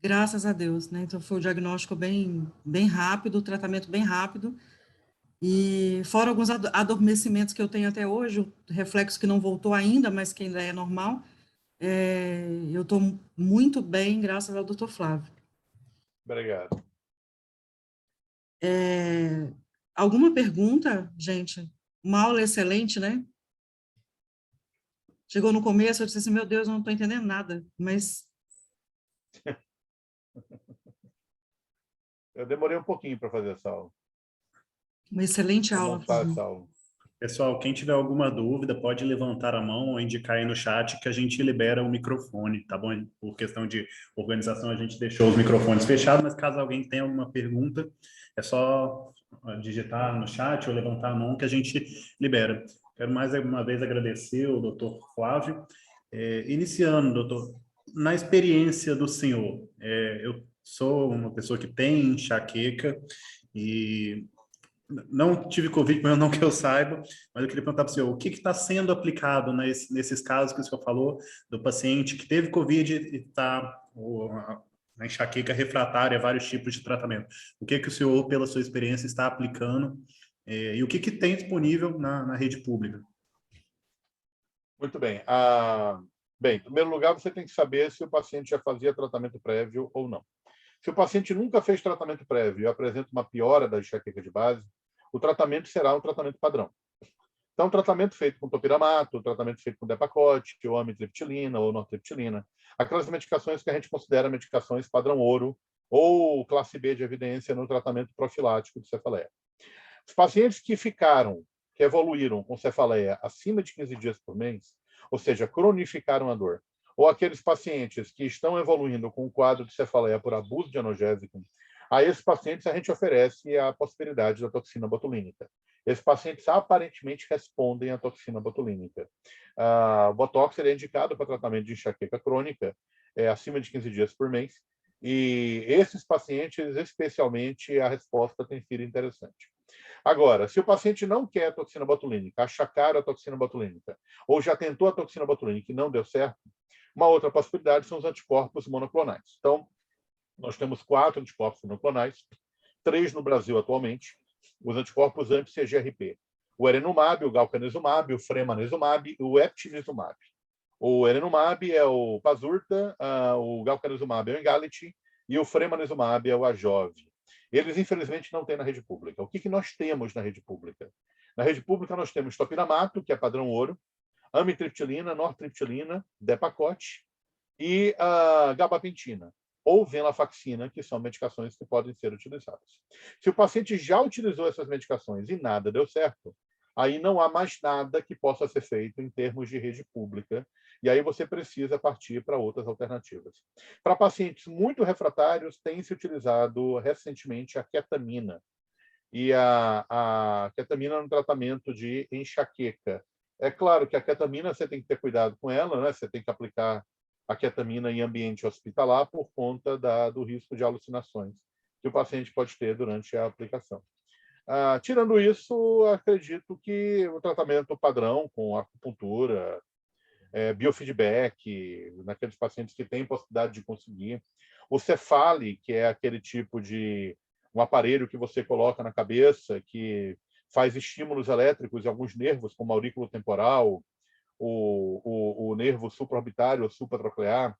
Graças a Deus, né? Então, foi o diagnóstico bem rápido, o tratamento bem rápido, e fora alguns adormecimentos que eu tenho até hoje, o reflexo que não voltou ainda, mas que ainda é normal, eu estou muito bem, graças ao doutor Flávio. Obrigado. Alguma pergunta, gente? Uma aula excelente, né? Chegou no começo, eu disse assim, meu Deus, eu não estou entendendo nada, mas... Eu demorei um pouquinho para fazer essa aula. Uma excelente aula. Montar essa aula. Pessoal, quem tiver alguma dúvida, pode levantar a mão ou indicar aí no chat que a gente libera o microfone, tá bom? Por questão de organização, a gente deixou os microfones fechados, mas caso alguém tenha alguma pergunta, é só digitar no chat ou levantar a mão que a gente libera. Quero mais uma vez agradecer o doutor Flávio. Iniciando, doutor, na experiência do senhor, eu sou uma pessoa que tem enxaqueca e não tive Covid, mas não que eu saiba, mas eu queria perguntar para o senhor, o que está sendo aplicado nesses casos que o senhor falou, do paciente que teve Covid e está na enxaqueca refratária a vários tipos de tratamento? O que o senhor, pela sua experiência, está aplicando e o que tem disponível na rede pública? Muito bem. Bem, em primeiro lugar, você tem que saber se o paciente já fazia tratamento prévio ou não. Se o paciente nunca fez tratamento prévio e apresenta uma piora da enxaqueca de base, o tratamento será um tratamento padrão. Então, tratamento feito com topiramato, tratamento feito com Depakote, ou amitriptilina, ou nortriptilina, aquelas medicações que a gente considera medicações padrão ouro, ou classe B de evidência no tratamento profilático de cefaleia. Os pacientes que evoluíram com cefaleia acima de 15 dias por mês, ou seja, cronificaram a dor, ou aqueles pacientes que estão evoluindo com um quadro de cefaleia por abuso de analgésico, a esses pacientes a gente oferece a possibilidade da toxina botulínica. Esses pacientes aparentemente respondem à toxina botulínica. O Botox ele é indicado para tratamento de enxaqueca crônica, acima de 15 dias por mês, e esses pacientes, especialmente, a resposta tem sido interessante. Agora, se o paciente não quer a toxina botulínica, achacar a toxina botulínica, ou já tentou a toxina botulínica e não deu certo, uma outra possibilidade são os anticorpos monoclonais. Então, nós temos 4 anticorpos monoclonais, 3 no Brasil atualmente, os anticorpos anti-CGRP. O erenumab, o galcanezumab, o fremanezumab e o eptinezumab. O erenumab é o Pazurta, o galcanezumab é o Emgality e o fremanezumab é o Ajov. Eles, infelizmente, não têm na rede pública. O que nós temos na rede pública? Na rede pública, nós temos topiramato, que é padrão ouro, amitriptilina, nortriptilina, Depakote e a gabapentina, ou venlafaxina, que são medicações que podem ser utilizadas. Se o paciente já utilizou essas medicações e nada deu certo, aí não há mais nada que possa ser feito em termos de rede pública, e aí você precisa partir para outras alternativas. Para pacientes muito refratários, tem se utilizado recentemente a ketamina, e a ketamina no tratamento de enxaqueca. É claro que a ketamina você tem que ter cuidado com ela, né? Você tem que aplicar a ketamina em ambiente hospitalar por conta do risco de alucinações que o paciente pode ter durante a aplicação. Tirando isso, acredito que o tratamento padrão com acupuntura, biofeedback, naqueles pacientes que têm possibilidade de conseguir, o Cefale, que é aquele tipo de um aparelho que você coloca na cabeça, que faz estímulos elétricos em alguns nervos, como aurículo temporal, o nervo supraorbitário ou supratroclear,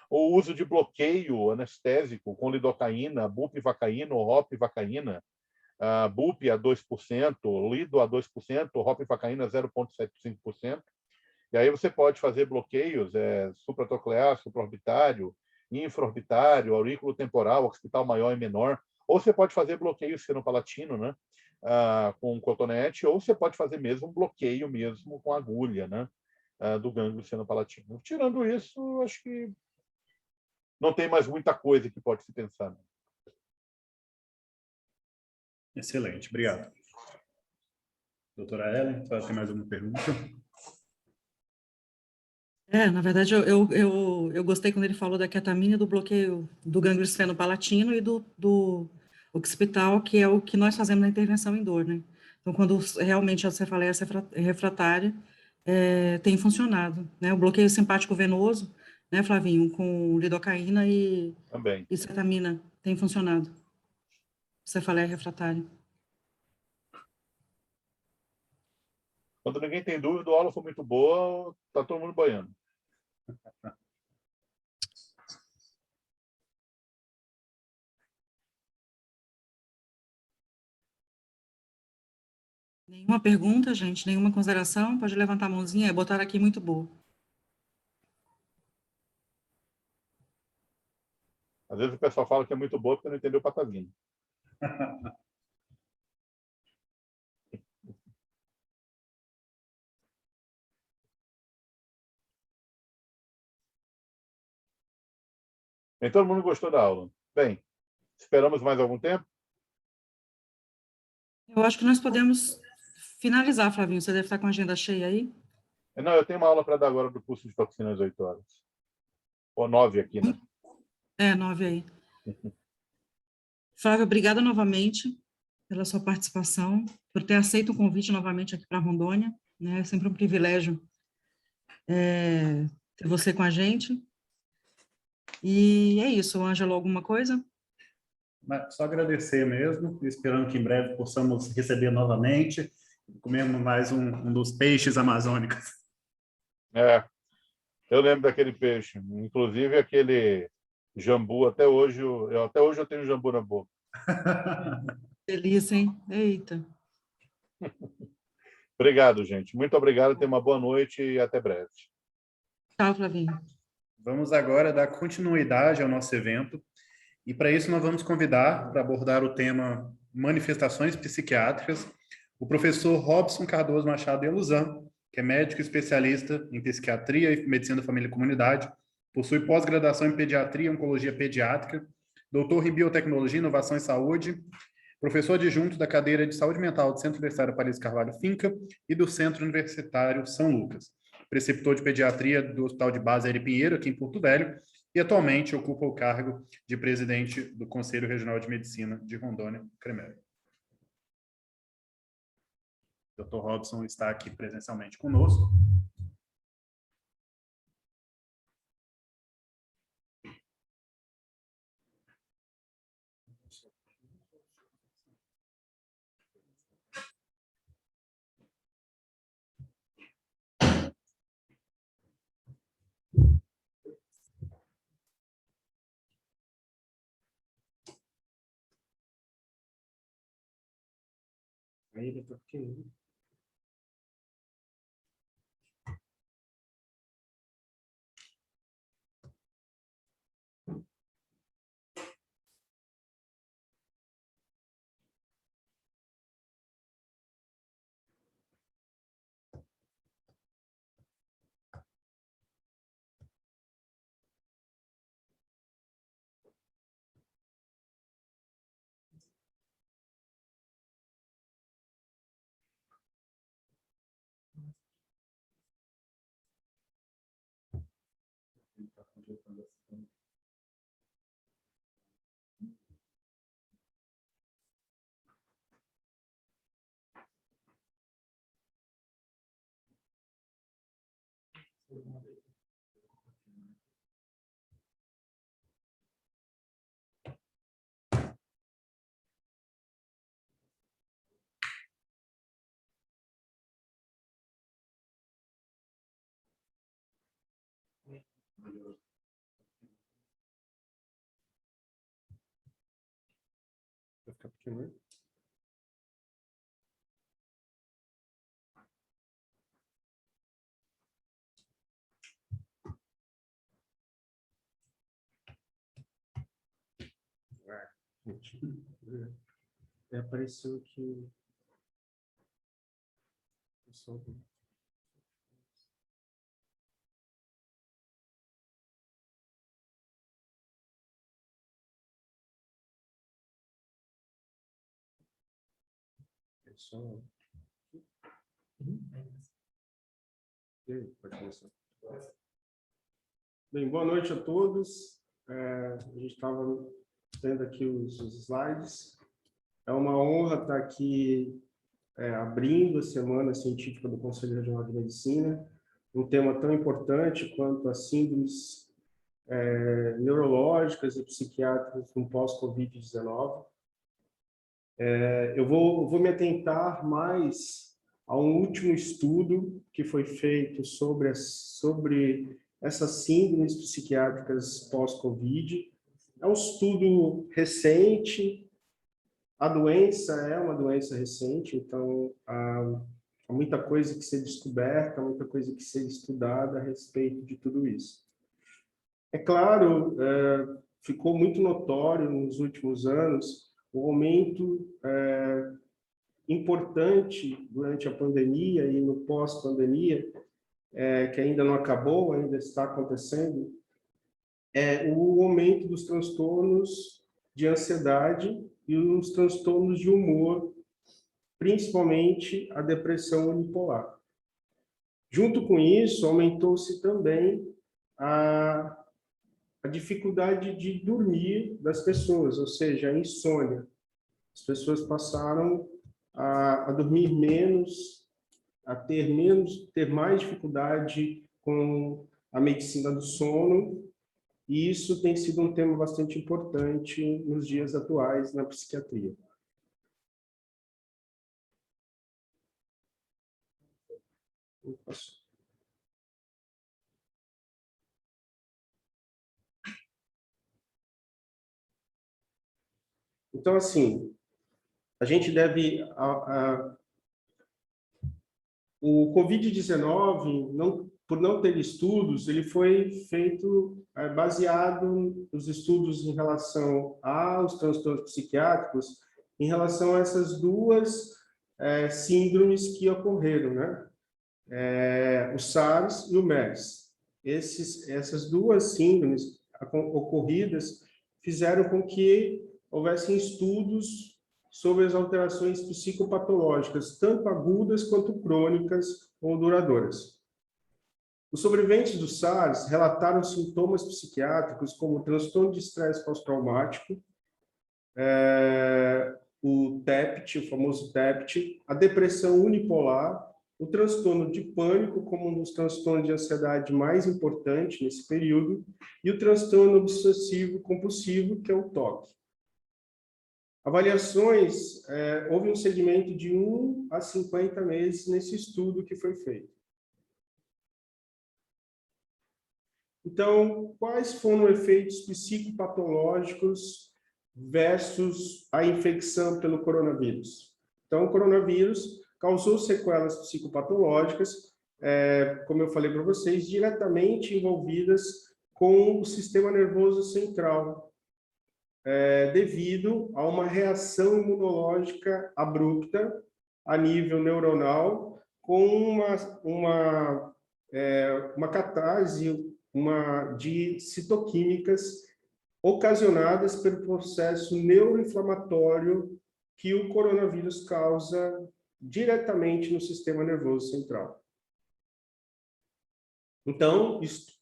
o uso de bloqueio anestésico com lidocaína, bupivacaína ou ropivacaína, bupi a 2%, lido a 2%, ropivacaína 0,75%. E aí você pode fazer bloqueios supratroclear, supraorbitário, infraorbitário, aurículo temporal, occipital maior e menor, ou você pode fazer bloqueio senopalatino, né? Com cotonete, ou você pode fazer mesmo um bloqueio mesmo com agulha, né? Do gânglio senopalatino. Tirando isso, acho que não tem mais muita coisa que pode se pensar. Né? Excelente, obrigado. Doutora Ellen, tem mais uma pergunta? Na verdade, eu gostei quando ele falou da ketamina, do bloqueio do gânglio esfenopalatino e do occipital, que é o que nós fazemos na intervenção em dor, né? Então, quando realmente a cefaleia é refratária, tem funcionado, né? O bloqueio simpático venoso, né, Flavinho, com lidocaína e cetamina, tem funcionado. Cefaleia refratária. Quando ninguém tem dúvida, a aula foi muito boa, está todo mundo boiando. Nenhuma pergunta, gente? Nenhuma consideração? Pode levantar a mãozinha. Botaram aqui muito boa. Às vezes o pessoal fala que é muito boa porque não entendeu o patavino. Bem, todo mundo gostou da aula. Bem, esperamos mais algum tempo? Eu acho que nós podemos finalizar, Flavinho. Você deve estar com a agenda cheia aí. Não, eu tenho uma aula para dar agora do curso de toxinas às 8 horas. Ou 9 aqui, né? 9 aí. Flávio, obrigada novamente pela sua participação, por ter aceito o convite novamente aqui para Rondônia. Né? É sempre um privilégio ter você com a gente. E é isso. Ângelo, alguma coisa? Só agradecer mesmo, esperando que em breve possamos receber novamente, comermos mais um dos peixes amazônicos. Eu lembro daquele peixe, inclusive aquele jambu, até hoje eu tenho jambu na boca. Delícia, hein? Eita. Obrigado, gente. Muito obrigado, tenha uma boa noite e até breve. Tchau, Flavinho. Vamos agora dar continuidade ao nosso evento. E para isso nós vamos convidar para abordar o tema manifestações psiquiátricas o professor Robson Cardoso Machado Eluzan, que é médico especialista em psiquiatria e medicina da família e comunidade, Possui pós-graduação em Pediatria e Oncologia Pediátrica, doutor em Biotecnologia, Inovação e Saúde, professor adjunto da cadeira de Saúde Mental do Centro Universitário Paris Carvalho Finca e do Centro Universitário São Lucas. Preceptor de Pediatria do Hospital de Base Aire Pinheiro, aqui em Porto Velho, e atualmente ocupa o cargo de presidente do Conselho Regional de Medicina de Rondônia, CREMERO. O Dr. Robson está aqui presencialmente conosco. Aí, doutor, vai ficar pequeno. Apareceu que pode começar. Bem, boa noite a todos. A gente estava tendo aqui os slides. É uma honra estar aqui abrindo a Semana Científica do Conselho Regional de Medicina, um tema tão importante quanto as síndromes neurológicas e psiquiátricas no pós-Covid-19. Eu vou me atentar mais a um último estudo que foi feito sobre essas síndromes psiquiátricas pós-Covid. É um estudo recente. A doença é uma doença recente, então há muita coisa que ser descoberta, muita coisa que ser estudada a respeito de tudo isso. É claro, ficou muito notório nos últimos anos o aumento importante durante a pandemia e no pós-pandemia, que ainda não acabou, ainda está acontecendo, o aumento dos transtornos de ansiedade e os transtornos de humor, principalmente a depressão unipolar. Junto com isso, aumentou-se também a dificuldade de dormir das pessoas, ou seja, a insônia. As pessoas passaram a dormir menos, a ter mais dificuldade com a medicina do sono, e isso tem sido um tema bastante importante nos dias atuais na psiquiatria. Então, assim, a gente deve... O Covid-19, por não ter estudos, ele foi feito baseado nos estudos em relação aos transtornos psiquiátricos, em relação a essas duas síndromes que ocorreram, né? O SARS e o MERS. essas duas síndromes ocorridas fizeram com que houvessem estudos sobre as alterações psicopatológicas, tanto agudas quanto crônicas ou duradouras. Os sobreviventes do SARS relataram sintomas psiquiátricos como o transtorno de estresse pós-traumático, o TEPT, o famoso TEPT, a depressão unipolar, o transtorno de pânico como um dos transtornos de ansiedade mais importantes nesse período, e o transtorno obsessivo-compulsivo, que é o TOC. Avaliações, houve um segmento de 1 a 50 meses nesse estudo que foi feito. Então, quais foram os efeitos psicopatológicos versus a infecção pelo coronavírus? Então, o coronavírus causou sequelas psicopatológicas, como eu falei para vocês, diretamente envolvidas com o sistema nervoso central, devido a uma reação imunológica abrupta a nível neuronal, com uma catarse de citoquímicas ocasionadas pelo processo neuroinflamatório que o coronavírus causa diretamente no sistema nervoso central. Então,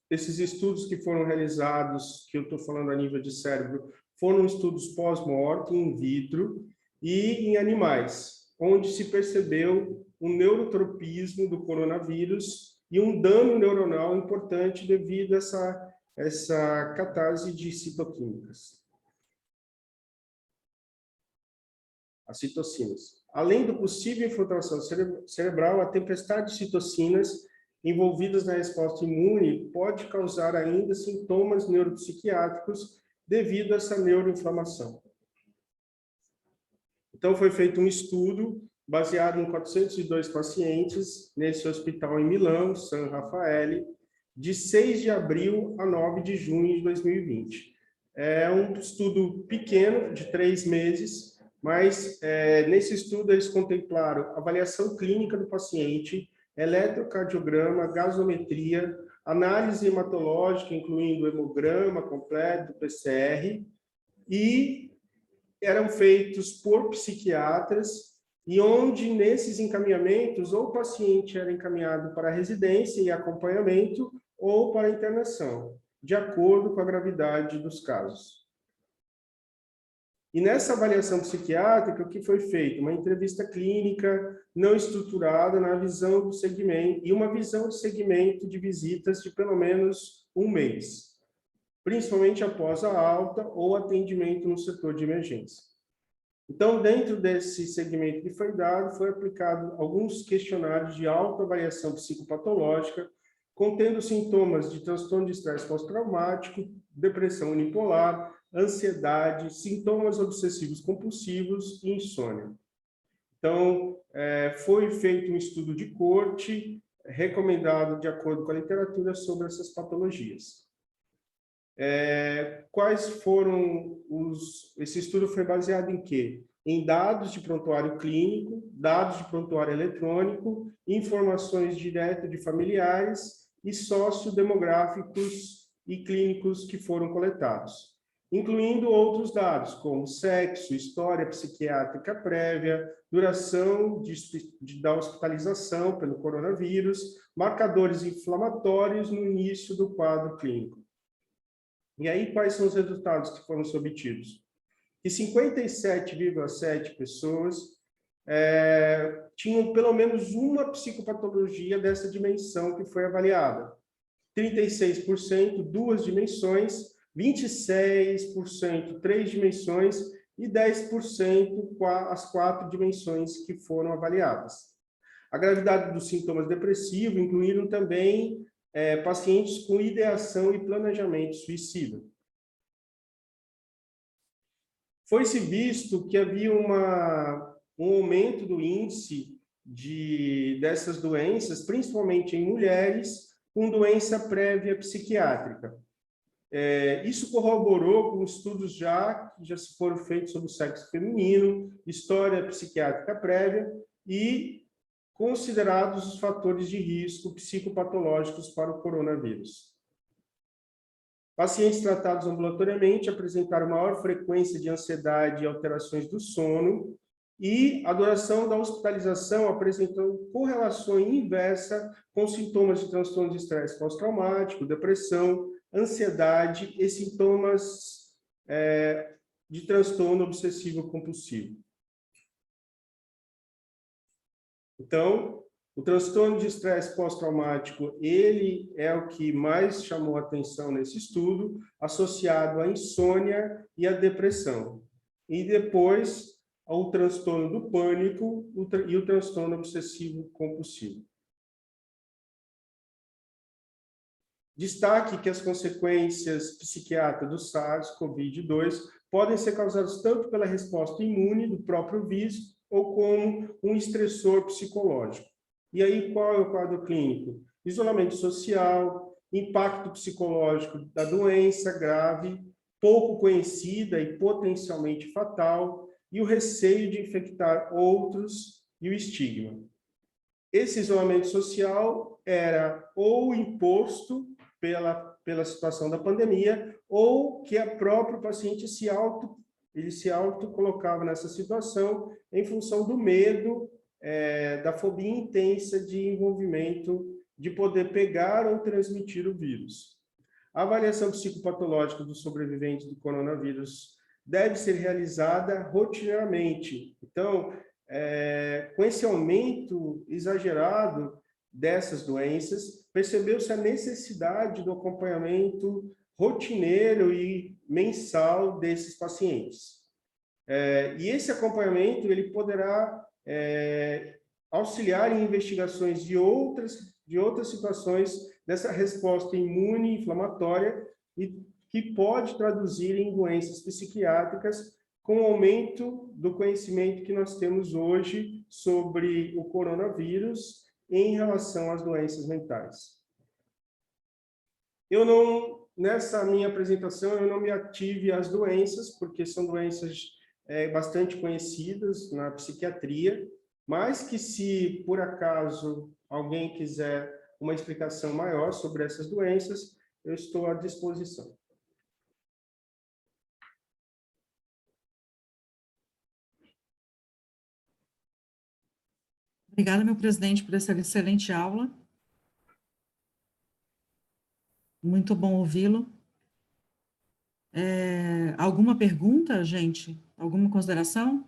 esses estudos que foram realizados, que eu estou falando a nível de cérebro, foram estudos pós-morte, in vitro e em animais, onde se percebeu um neurotropismo do coronavírus e um dano neuronal importante devido a essa catarse de citoquímicas. As citocinas. Além do possível infiltração cerebral, a tempestade de citocinas envolvidas na resposta imune pode causar ainda sintomas neuropsiquiátricos devido a essa neuroinflamação. Então, foi feito um estudo baseado em 402 pacientes nesse hospital em Milão, San Raffaele, de 6 de abril a 9 de junho de 2020. É um estudo pequeno, de 3 meses, mas nesse estudo eles contemplaram avaliação clínica do paciente, eletrocardiograma, gasometria, análise hematológica, incluindo hemograma completo, PCR, e eram feitos por psiquiatras, e onde nesses encaminhamentos ou o paciente era encaminhado para residência e acompanhamento ou para internação, de acordo com a gravidade dos casos. E nessa avaliação psiquiátrica, o que foi feito? Uma entrevista clínica não estruturada na visão do segmento, e uma visão de segmento de visitas de pelo menos 1 mês, principalmente após a alta ou atendimento no setor de emergência. Então, dentro desse segmento que foi dado, foi aplicado alguns questionários de autoavaliação psicopatológica, contendo sintomas de transtorno de estresse pós-traumático, depressão unipolar, ansiedade, sintomas obsessivos compulsivos e insônia. Então, foi feito um estudo de corte, recomendado de acordo com a literatura sobre essas patologias. Quais foram esse estudo foi baseado em quê? Em dados de prontuário clínico, dados de prontuário eletrônico, informações diretas de familiares e sociodemográficos e clínicos que foram coletados, incluindo outros dados, como sexo, história psiquiátrica prévia, duração da hospitalização pelo coronavírus, marcadores inflamatórios no início do quadro clínico. E aí, quais são os resultados que foram obtidos? Que 57,7% pessoas tinham pelo menos uma psicopatologia dessa dimensão que foi avaliada. 36%, 2 dimensões, 26%, 3 dimensões e 10% as 4 dimensões que foram avaliadas. A gravidade dos sintomas depressivos incluíram também pacientes com ideação e planejamento suicida. Foi-se visto que havia um aumento do índice dessas doenças, principalmente em mulheres com doença prévia psiquiátrica. Isso corroborou com estudos que já foram feitos sobre o sexo feminino, história psiquiátrica prévia e considerados os fatores de risco psicopatológicos para o coronavírus. Pacientes tratados ambulatoriamente apresentaram maior frequência de ansiedade e alterações do sono, e a duração da hospitalização apresentou correlação inversa com sintomas de transtorno de estresse pós-traumático, depressão, ansiedade e sintomas de transtorno obsessivo-compulsivo. Então, o transtorno de estresse pós-traumático, ele é o que mais chamou atenção nesse estudo, associado à insônia e à depressão. E depois, ao transtorno do pânico e o transtorno obsessivo-compulsivo. Destaque que as consequências psiquiátricas do SARS-CoV-2 podem ser causadas tanto pela resposta imune do próprio vírus ou como um estressor psicológico. E aí, qual é o quadro clínico? Isolamento social, impacto psicológico da doença grave, pouco conhecida e potencialmente fatal, e o receio de infectar outros e o estigma. Esse isolamento social era ou imposto pela situação da pandemia, ou que a próprio paciente se auto colocava nessa situação em função do medo, da fobia intensa de envolvimento, de poder pegar ou transmitir o vírus. A avaliação psicopatológica dos sobreviventes do coronavírus deve ser realizada rotineiramente. Então, com esse aumento exagerado dessas doenças, percebeu-se a necessidade do acompanhamento rotineiro e mensal desses pacientes. E esse acompanhamento ele poderá auxiliar em investigações de outras situações dessa resposta imune inflamatória e que pode traduzir em doenças psiquiátricas com o aumento do conhecimento que nós temos hoje sobre o coronavírus em relação às doenças mentais. Nessa minha apresentação, eu não me ative às doenças, porque são doenças bastante conhecidas na psiquiatria, mas que se, por acaso, alguém quiser uma explicação maior sobre essas doenças, eu estou à disposição. Obrigada, meu presidente, por essa excelente aula. Muito bom ouvi-lo. Alguma pergunta, gente? Alguma consideração?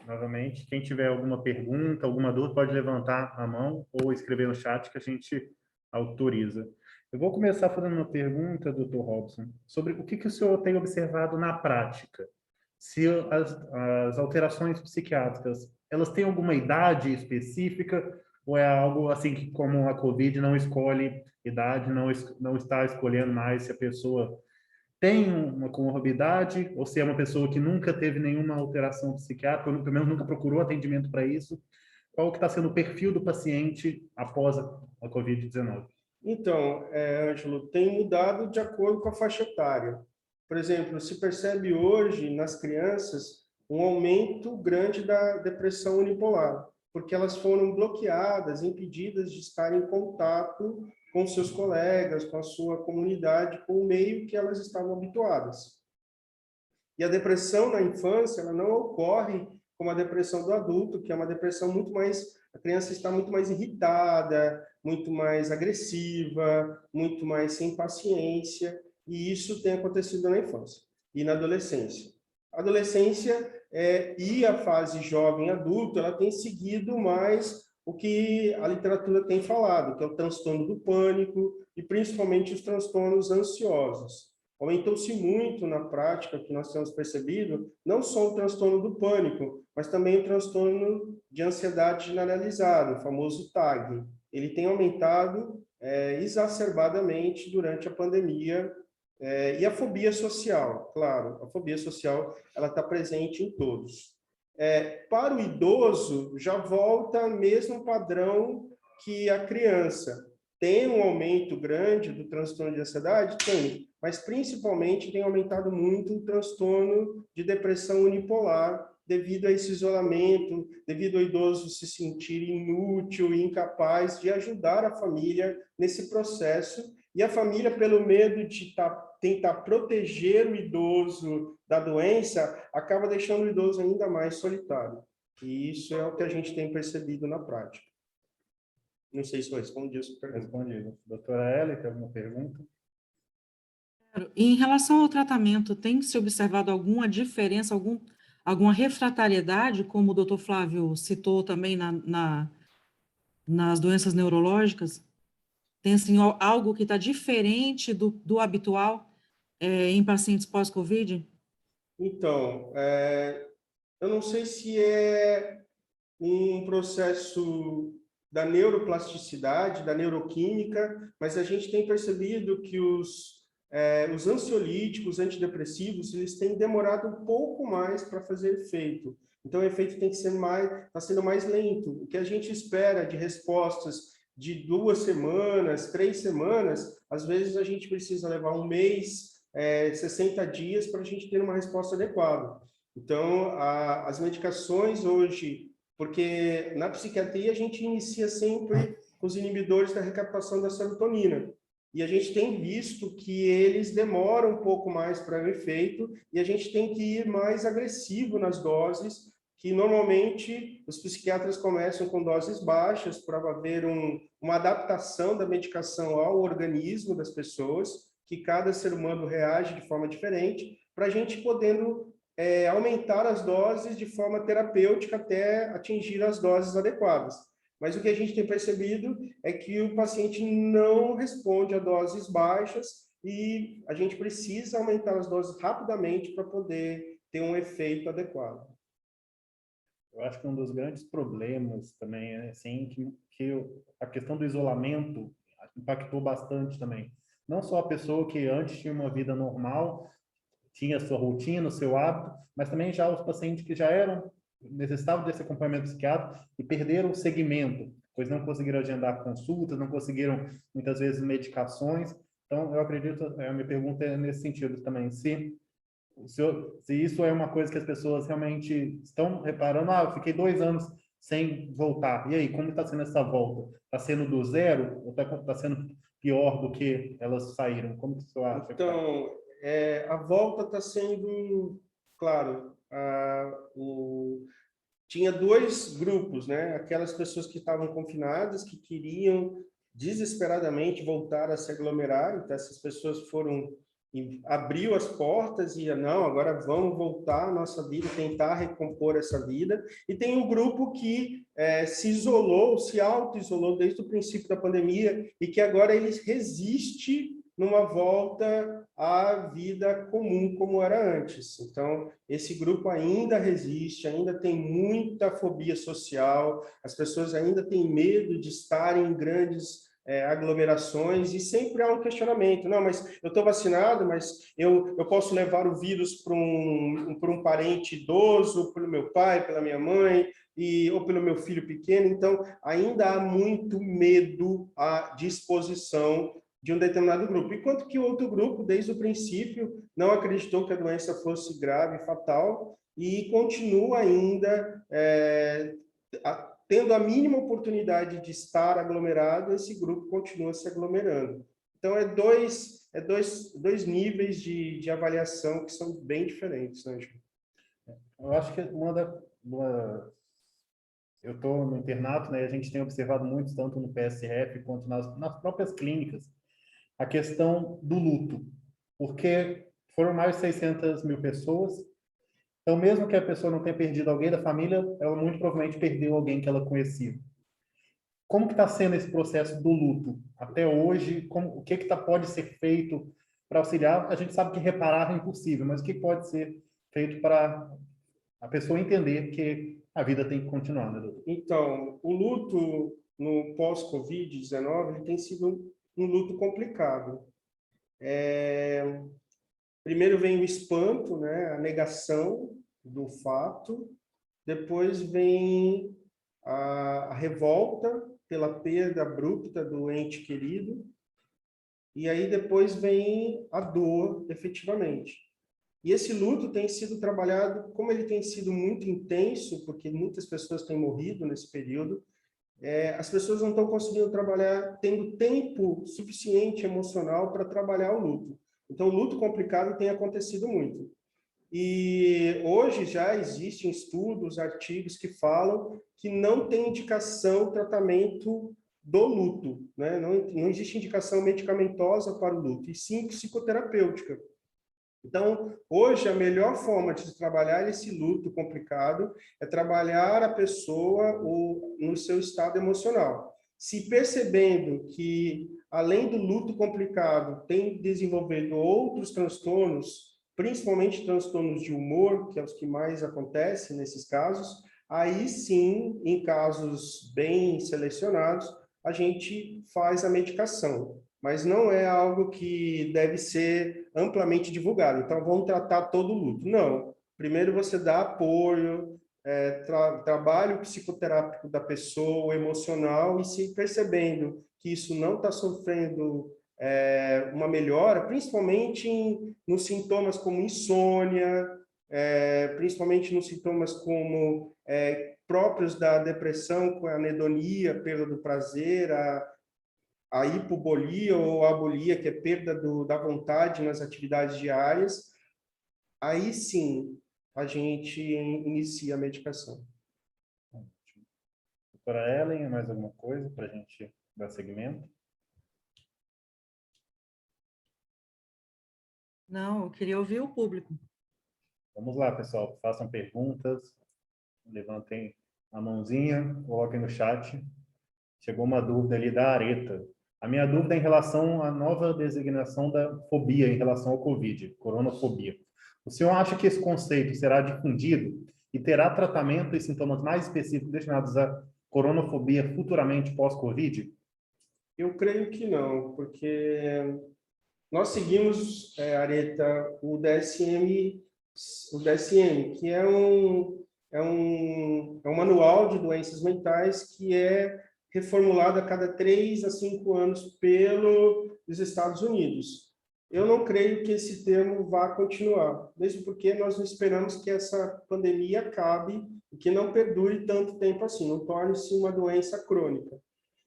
Novamente, quem tiver alguma pergunta, alguma dúvida, pode levantar a mão ou escrever no chat que a gente autoriza. Eu vou começar fazendo uma pergunta, Dr. Robson, sobre o que o senhor tem observado na prática. Se as alterações psiquiátricas, elas têm alguma idade específica, ou é algo assim que, como a COVID, não escolhe idade, não está escolhendo mais se a pessoa tem uma comorbidade, ou se é uma pessoa que nunca teve nenhuma alteração psiquiátrica, ou pelo menos nunca procurou atendimento para isso? Qual que está sendo o perfil do paciente após a COVID-19? Então, Ângelo, tem mudado de acordo com a faixa etária. Por exemplo, se percebe hoje nas crianças um aumento grande da depressão unipolar, porque elas foram bloqueadas, impedidas de estar em contato com seus colegas, com a sua comunidade, com o meio que elas estavam habituadas. E a depressão na infância, ela não ocorre como a depressão do adulto, que é uma depressão muito mais... A criança está muito mais irritada, muito mais agressiva, muito mais sem paciência, e isso tem acontecido na infância e na adolescência. A adolescência e a fase jovem adulto, ela tem seguido mais o que a literatura tem falado, que é o transtorno do pânico e principalmente os transtornos ansiosos. Aumentou-se muito na prática, que nós temos percebido, não só o transtorno do pânico, mas também o transtorno de ansiedade generalizada, o famoso TAG. Ele tem aumentado exacerbadamente durante a pandemia, e a fobia social, claro, a fobia social ela está presente em todos. Para o idoso, já volta ao mesmo padrão que a criança. Tem um aumento grande do transtorno de ansiedade? Tem, mas principalmente tem aumentado muito o transtorno de depressão unipolar, devido a esse isolamento, devido ao idoso se sentir inútil e incapaz de ajudar a família nesse processo e a família, pelo medo de tentar proteger o idoso da doença, acaba deixando o idoso ainda mais solitário. E isso é o que a gente tem percebido na prática. Não sei se eu respondi essa pergunta. Respondido. Doutora Ellen, tem alguma pergunta? Em relação ao tratamento, tem se observado alguma diferença, alguma refratariedade, como o doutor Flávio citou também nas doenças neurológicas? Tem assim, algo que está diferente do habitual em pacientes pós-Covid? Então, eu não sei se é um processo da neuroplasticidade, da neuroquímica, mas a gente tem percebido que os ansiolíticos, antidepressivos, eles têm demorado um pouco mais para fazer efeito. Então, o efeito tem que ser está sendo mais lento. O que a gente espera de respostas de 2 semanas, 3 semanas, às vezes a gente precisa levar um mês, 60 dias para a gente ter uma resposta adequada. Então, as medicações hoje, porque na psiquiatria a gente inicia sempre os inibidores da recaptação da serotonina. E a gente tem visto que eles demoram um pouco mais para o efeito e a gente tem que ir mais agressivo nas doses, que normalmente os psiquiatras começam com doses baixas para haver uma adaptação da medicação ao organismo das pessoas, que cada ser humano reage de forma diferente, para a gente podendo aumentar as doses de forma terapêutica até atingir as doses adequadas. Mas o que a gente tem percebido é que o paciente não responde a doses baixas e a gente precisa aumentar as doses rapidamente para poder ter um efeito adequado. Eu acho que um dos grandes problemas também é assim, que a questão do isolamento impactou bastante também. Não só a pessoa que antes tinha uma vida normal, tinha sua rotina, seu hábito, mas também já os pacientes que já necessitavam desse acompanhamento psiquiátrico e perderam o segmento, pois não conseguiram agendar consultas, não conseguiram, muitas vezes, medicações. Então, eu acredito, a minha pergunta é nesse sentido também, se isso é uma coisa que as pessoas realmente estão reparando, eu fiquei 2 anos sem voltar, e aí, como está sendo essa volta? Está sendo do zero ou está sendo pior do que elas saíram? Como que você acha? Então, a volta está sendo, claro, tinha 2 grupos, né? Aquelas pessoas que estavam confinadas, que queriam desesperadamente voltar a se aglomerar, então essas pessoas abriu as portas e não, agora vamos voltar à nossa vida, tentar recompor essa vida. E tem um grupo que se isolou, se auto-isolou desde o princípio da pandemia e que agora ele resiste numa volta à vida comum como era antes. Então, esse grupo ainda resiste, ainda tem muita fobia social, as pessoas ainda têm medo de estar em grandes aglomerações, e sempre há um questionamento. Não, mas eu estou vacinado, mas eu posso levar o vírus para um parente idoso, pelo meu pai, pela minha mãe, ou pelo meu filho pequeno. Então, ainda há muito medo à disposição de um determinado grupo. Enquanto que o outro grupo, desde o princípio, não acreditou que a doença fosse grave e fatal e continua ainda tendo a mínima oportunidade de estar aglomerado, esse grupo continua se aglomerando. Então, dois níveis de avaliação que são bem diferentes, né, Ju? Eu acho que eu estou no internato, né, a gente tem observado muito, tanto no PSF quanto nas próprias clínicas, a questão do luto, porque foram mais de 600 mil pessoas, então mesmo que a pessoa não tenha perdido alguém da família, ela muito provavelmente perdeu alguém que ela conhecia. Como que está sendo esse processo do luto até hoje? O que pode ser feito para auxiliar? A gente sabe que reparar é impossível, mas o que pode ser feito para a pessoa entender que a vida tem que continuar, né, doutor? Então, o luto no pós-Covid-19 ele tem sido um luto complicado. Primeiro vem o espanto, né, a negação do fato, depois vem a revolta pela perda abrupta do ente querido, e aí depois vem a dor, efetivamente. E esse luto tem sido trabalhado, como ele tem sido muito intenso, porque muitas pessoas têm morrido nesse período, as pessoas não estão conseguindo trabalhar, tendo tempo suficiente emocional para trabalhar o luto. Então, o luto complicado tem acontecido muito. E hoje já existem estudos, artigos que falam que não tem indicação tratamento do luto, né? Não existe indicação medicamentosa para o luto, e sim psicoterapêutica. Então, hoje, a melhor forma de trabalhar esse luto complicado é trabalhar a pessoa no seu estado emocional. Se percebendo que, além do luto complicado, tem desenvolvido outros transtornos, principalmente transtornos de humor, que é os que mais acontecem nesses casos, aí sim, em casos bem selecionados, a gente faz a medicação. Mas não é algo que deve ser amplamente divulgado. Então, vamos tratar todo o luto. Não. Primeiro você dá apoio, trabalho psicoterápico da pessoa, emocional, e se percebendo que isso não está sofrendo uma melhora, principalmente nos sintomas como insônia, principalmente nos sintomas como próprios da depressão, com a anedonia, perda do prazer, a hipobolia ou abolia, que é perda da vontade nas atividades diárias, aí sim a gente inicia a medicação. Doutora Ellen, mais alguma coisa para a gente dar seguimento? Não, eu queria ouvir o público. Vamos lá, pessoal. Façam perguntas, levantem a mãozinha, coloquem no chat. Chegou uma dúvida ali da Areta. A minha dúvida é em relação à nova designação da fobia em relação ao Covid, coronafobia. O senhor acha que esse conceito será difundido e terá tratamento e sintomas mais específicos destinados à coronafobia futuramente pós-Covid? Eu creio que não, porque nós seguimos, Areta, o DSM, que é um manual de doenças mentais que é reformulado a cada 3 a 5 anos pelos Estados Unidos. Eu não creio que esse termo vá continuar, mesmo porque nós não esperamos que essa pandemia acabe e que não perdure tanto tempo assim, não torne-se uma doença crônica,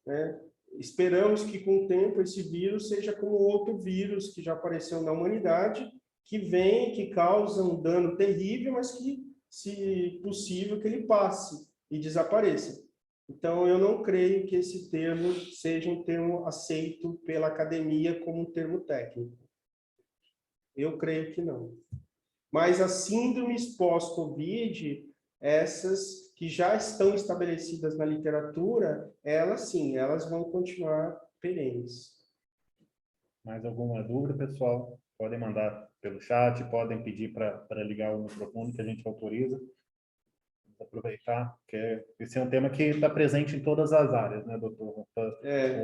né? Esperamos que, com o tempo, esse vírus seja como outro vírus que já apareceu na humanidade, que vem, que causa um dano terrível, mas que, se possível, que ele passe e desapareça. Então, eu não creio que esse termo seja um termo aceito pela academia como um termo técnico. Eu creio que não. Mas as síndromes pós-Covid, essas que já estão estabelecidas na literatura, elas sim, elas vão continuar perenes. Mais alguma dúvida, pessoal? Podem mandar pelo chat, podem pedir para ligar o microfone que a gente autoriza. Vamos aproveitar, que esse é um tema que está presente em todas as áreas, né, doutor?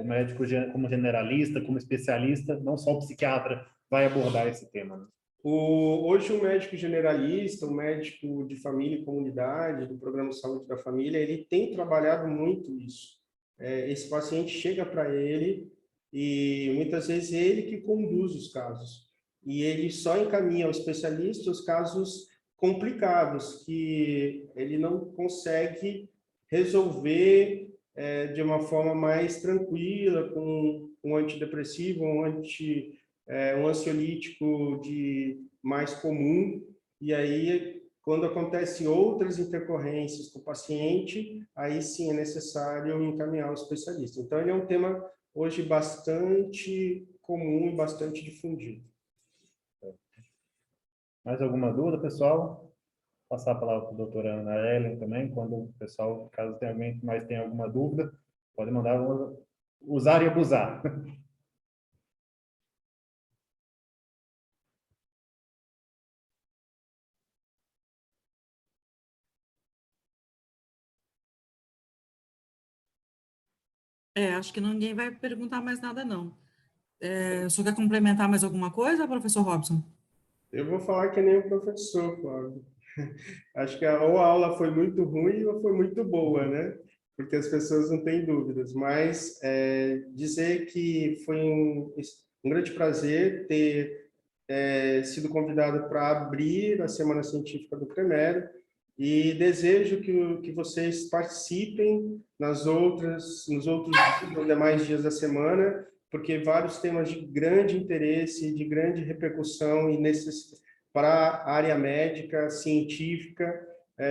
O médico, como generalista, como especialista, não só o psiquiatra vai abordar esse tema, né? Hoje, o médico generalista, o médico de família e comunidade, do Programa de Saúde da Família, ele tem trabalhado muito isso. Esse paciente chega para ele e, muitas vezes, ele que conduz os casos. E ele só encaminha ao especialista os casos complicados, que ele não consegue resolver de uma forma mais tranquila, com um antidepressivo, um ansiolítico mais comum, e aí, quando acontecem outras intercorrências com o paciente, aí sim é necessário encaminhar o especialista. Então, ele é um tema hoje bastante comum e bastante difundido. Mais alguma dúvida, pessoal? Vou passar a palavra para a doutora Ana Ellen também, quando o pessoal, caso tenha alguém que mais tenha alguma dúvida, pode mandar usar e abusar. Acho que ninguém vai perguntar mais nada, não. O senhor quer complementar mais alguma coisa, professor Robson? Eu vou falar que nem o professor, Flávio. Acho que ou a aula foi muito ruim ou foi muito boa, né? Porque as pessoas não têm dúvidas. Mas dizer que foi um grande prazer ter sido convidado para abrir a Semana Científica do CREMERO. e desejo que vocês participem nos outros nos demais dias da semana, porque vários temas de grande interesse, de grande repercussão e para a área médica, científica,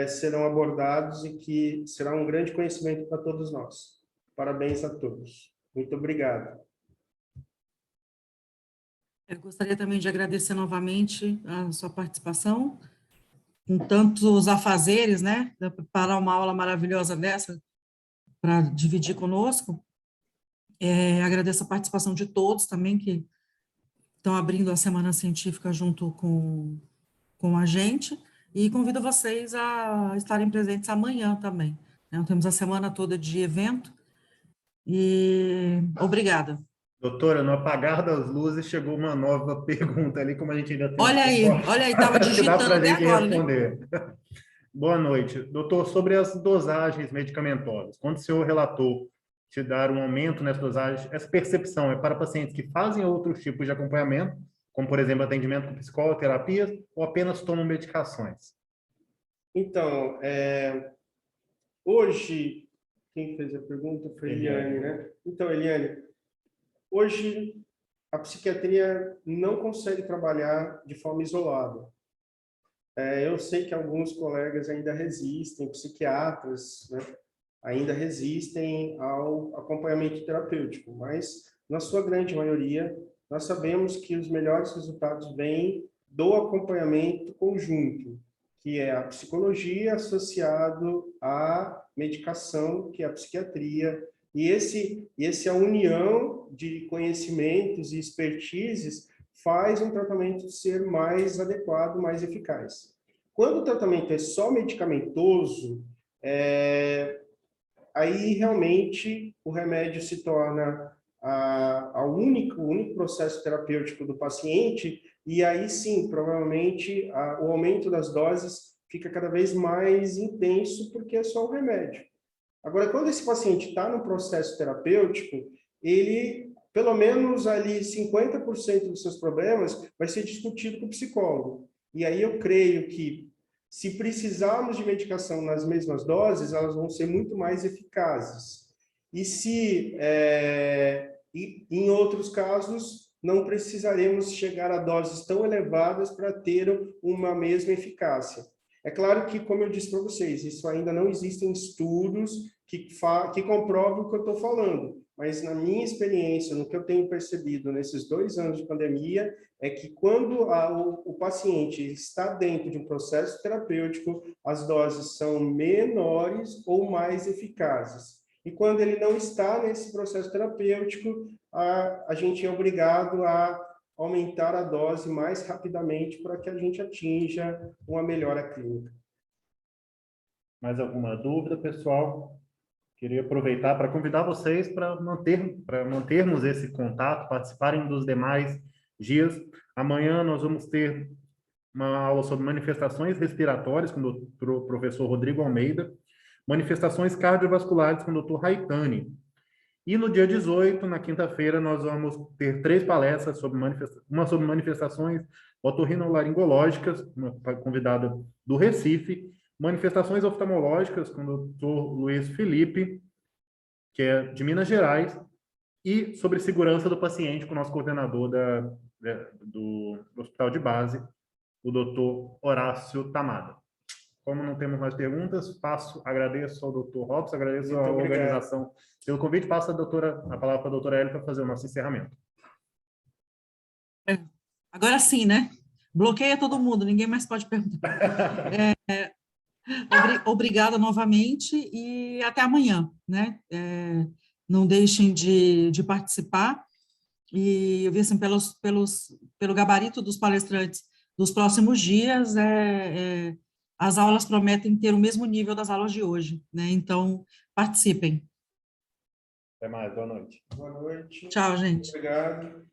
serão abordados e que será um grande conhecimento para todos nós. Parabéns a todos. Muito obrigado. Eu gostaria também de agradecer novamente a sua participação, com tantos afazeres, né, para uma aula maravilhosa dessa, para dividir conosco. Agradeço a participação de todos também, que estão abrindo a Semana Científica junto com a gente, e convido vocês a estarem presentes amanhã também. Nós temos a semana toda de evento, e obrigada. Doutora, no apagar das luzes chegou uma nova pergunta ali, como a gente ainda tem... Olha aí, estava acho que dá digitando para a até gente agora, né? responder. Boa noite. Doutor, sobre as dosagens medicamentosas, quando o senhor relatou te dar um aumento nessas dosagens, essa percepção é para pacientes que fazem outros tipos de acompanhamento, como, por exemplo, atendimento com psicoterapias, ou apenas tomam medicações? Então, hoje, quem fez a pergunta foi Eliane, né? Então, Eliane, hoje a psiquiatria não consegue trabalhar de forma isolada. Eu sei que alguns colegas ainda resistem, psiquiatras, né, ainda resistem ao acompanhamento terapêutico, mas, na sua grande maioria, nós sabemos que os melhores resultados vêm do acompanhamento conjunto, que é a psicologia associado à medicação, que é a psiquiatria, e a união de conhecimentos e expertises faz um tratamento ser mais adequado, mais eficaz. Quando o tratamento é só medicamentoso, aí realmente o remédio se torna o único processo terapêutico do paciente, e aí sim, provavelmente, o aumento das doses fica cada vez mais intenso, porque é só o remédio. Agora, quando esse paciente está no processo terapêutico, ele, pelo menos ali 50% dos seus problemas vai ser discutido com o psicólogo. E aí eu creio que, se precisarmos de medicação nas mesmas doses, elas vão ser muito mais eficazes. E em outros casos, não precisaremos chegar a doses tão elevadas para ter uma mesma eficácia. É claro que, como eu disse para vocês, isso ainda não existem estudos que comprovam o que eu estou falando, mas na minha experiência, no que eu tenho percebido nesses 2 anos de pandemia, é que quando o paciente está dentro de um processo terapêutico, as doses são menores ou mais eficazes. E quando ele não está nesse processo terapêutico, a gente é obrigado a aumentar a dose mais rapidamente para que a gente atinja uma melhora clínica. Mais alguma dúvida, pessoal? Queria aproveitar para convidar vocês para mantermos esse contato, participarem dos demais dias. Amanhã nós vamos ter uma aula sobre manifestações respiratórias com o professor Rodrigo Almeida, manifestações cardiovasculares com o Dr. Raitani. E no dia 18, na quinta-feira, nós vamos ter 3 palestras, uma sobre manifestações otorrinolaringológicas, uma convidada do Recife, manifestações oftalmológicas com o Dr. Luiz Felipe, que é de Minas Gerais, e sobre segurança do paciente com o nosso coordenador do Hospital de Base, o Dr. Horácio Tamada. Como não temos mais perguntas, agradeço ao Dr. Robson, agradeço à organização pelo convite, passo a palavra para a doutora Hélio para fazer o nosso encerramento. Agora sim, né? Bloqueia todo mundo, ninguém mais pode perguntar. Obrigada novamente e até amanhã, né? Não deixem de participar, e eu vi assim, pelo gabarito dos palestrantes dos próximos dias, as aulas prometem ter o mesmo nível das aulas de hoje, né? Então, participem. Até mais, boa noite. Boa noite. Tchau, gente. Obrigado.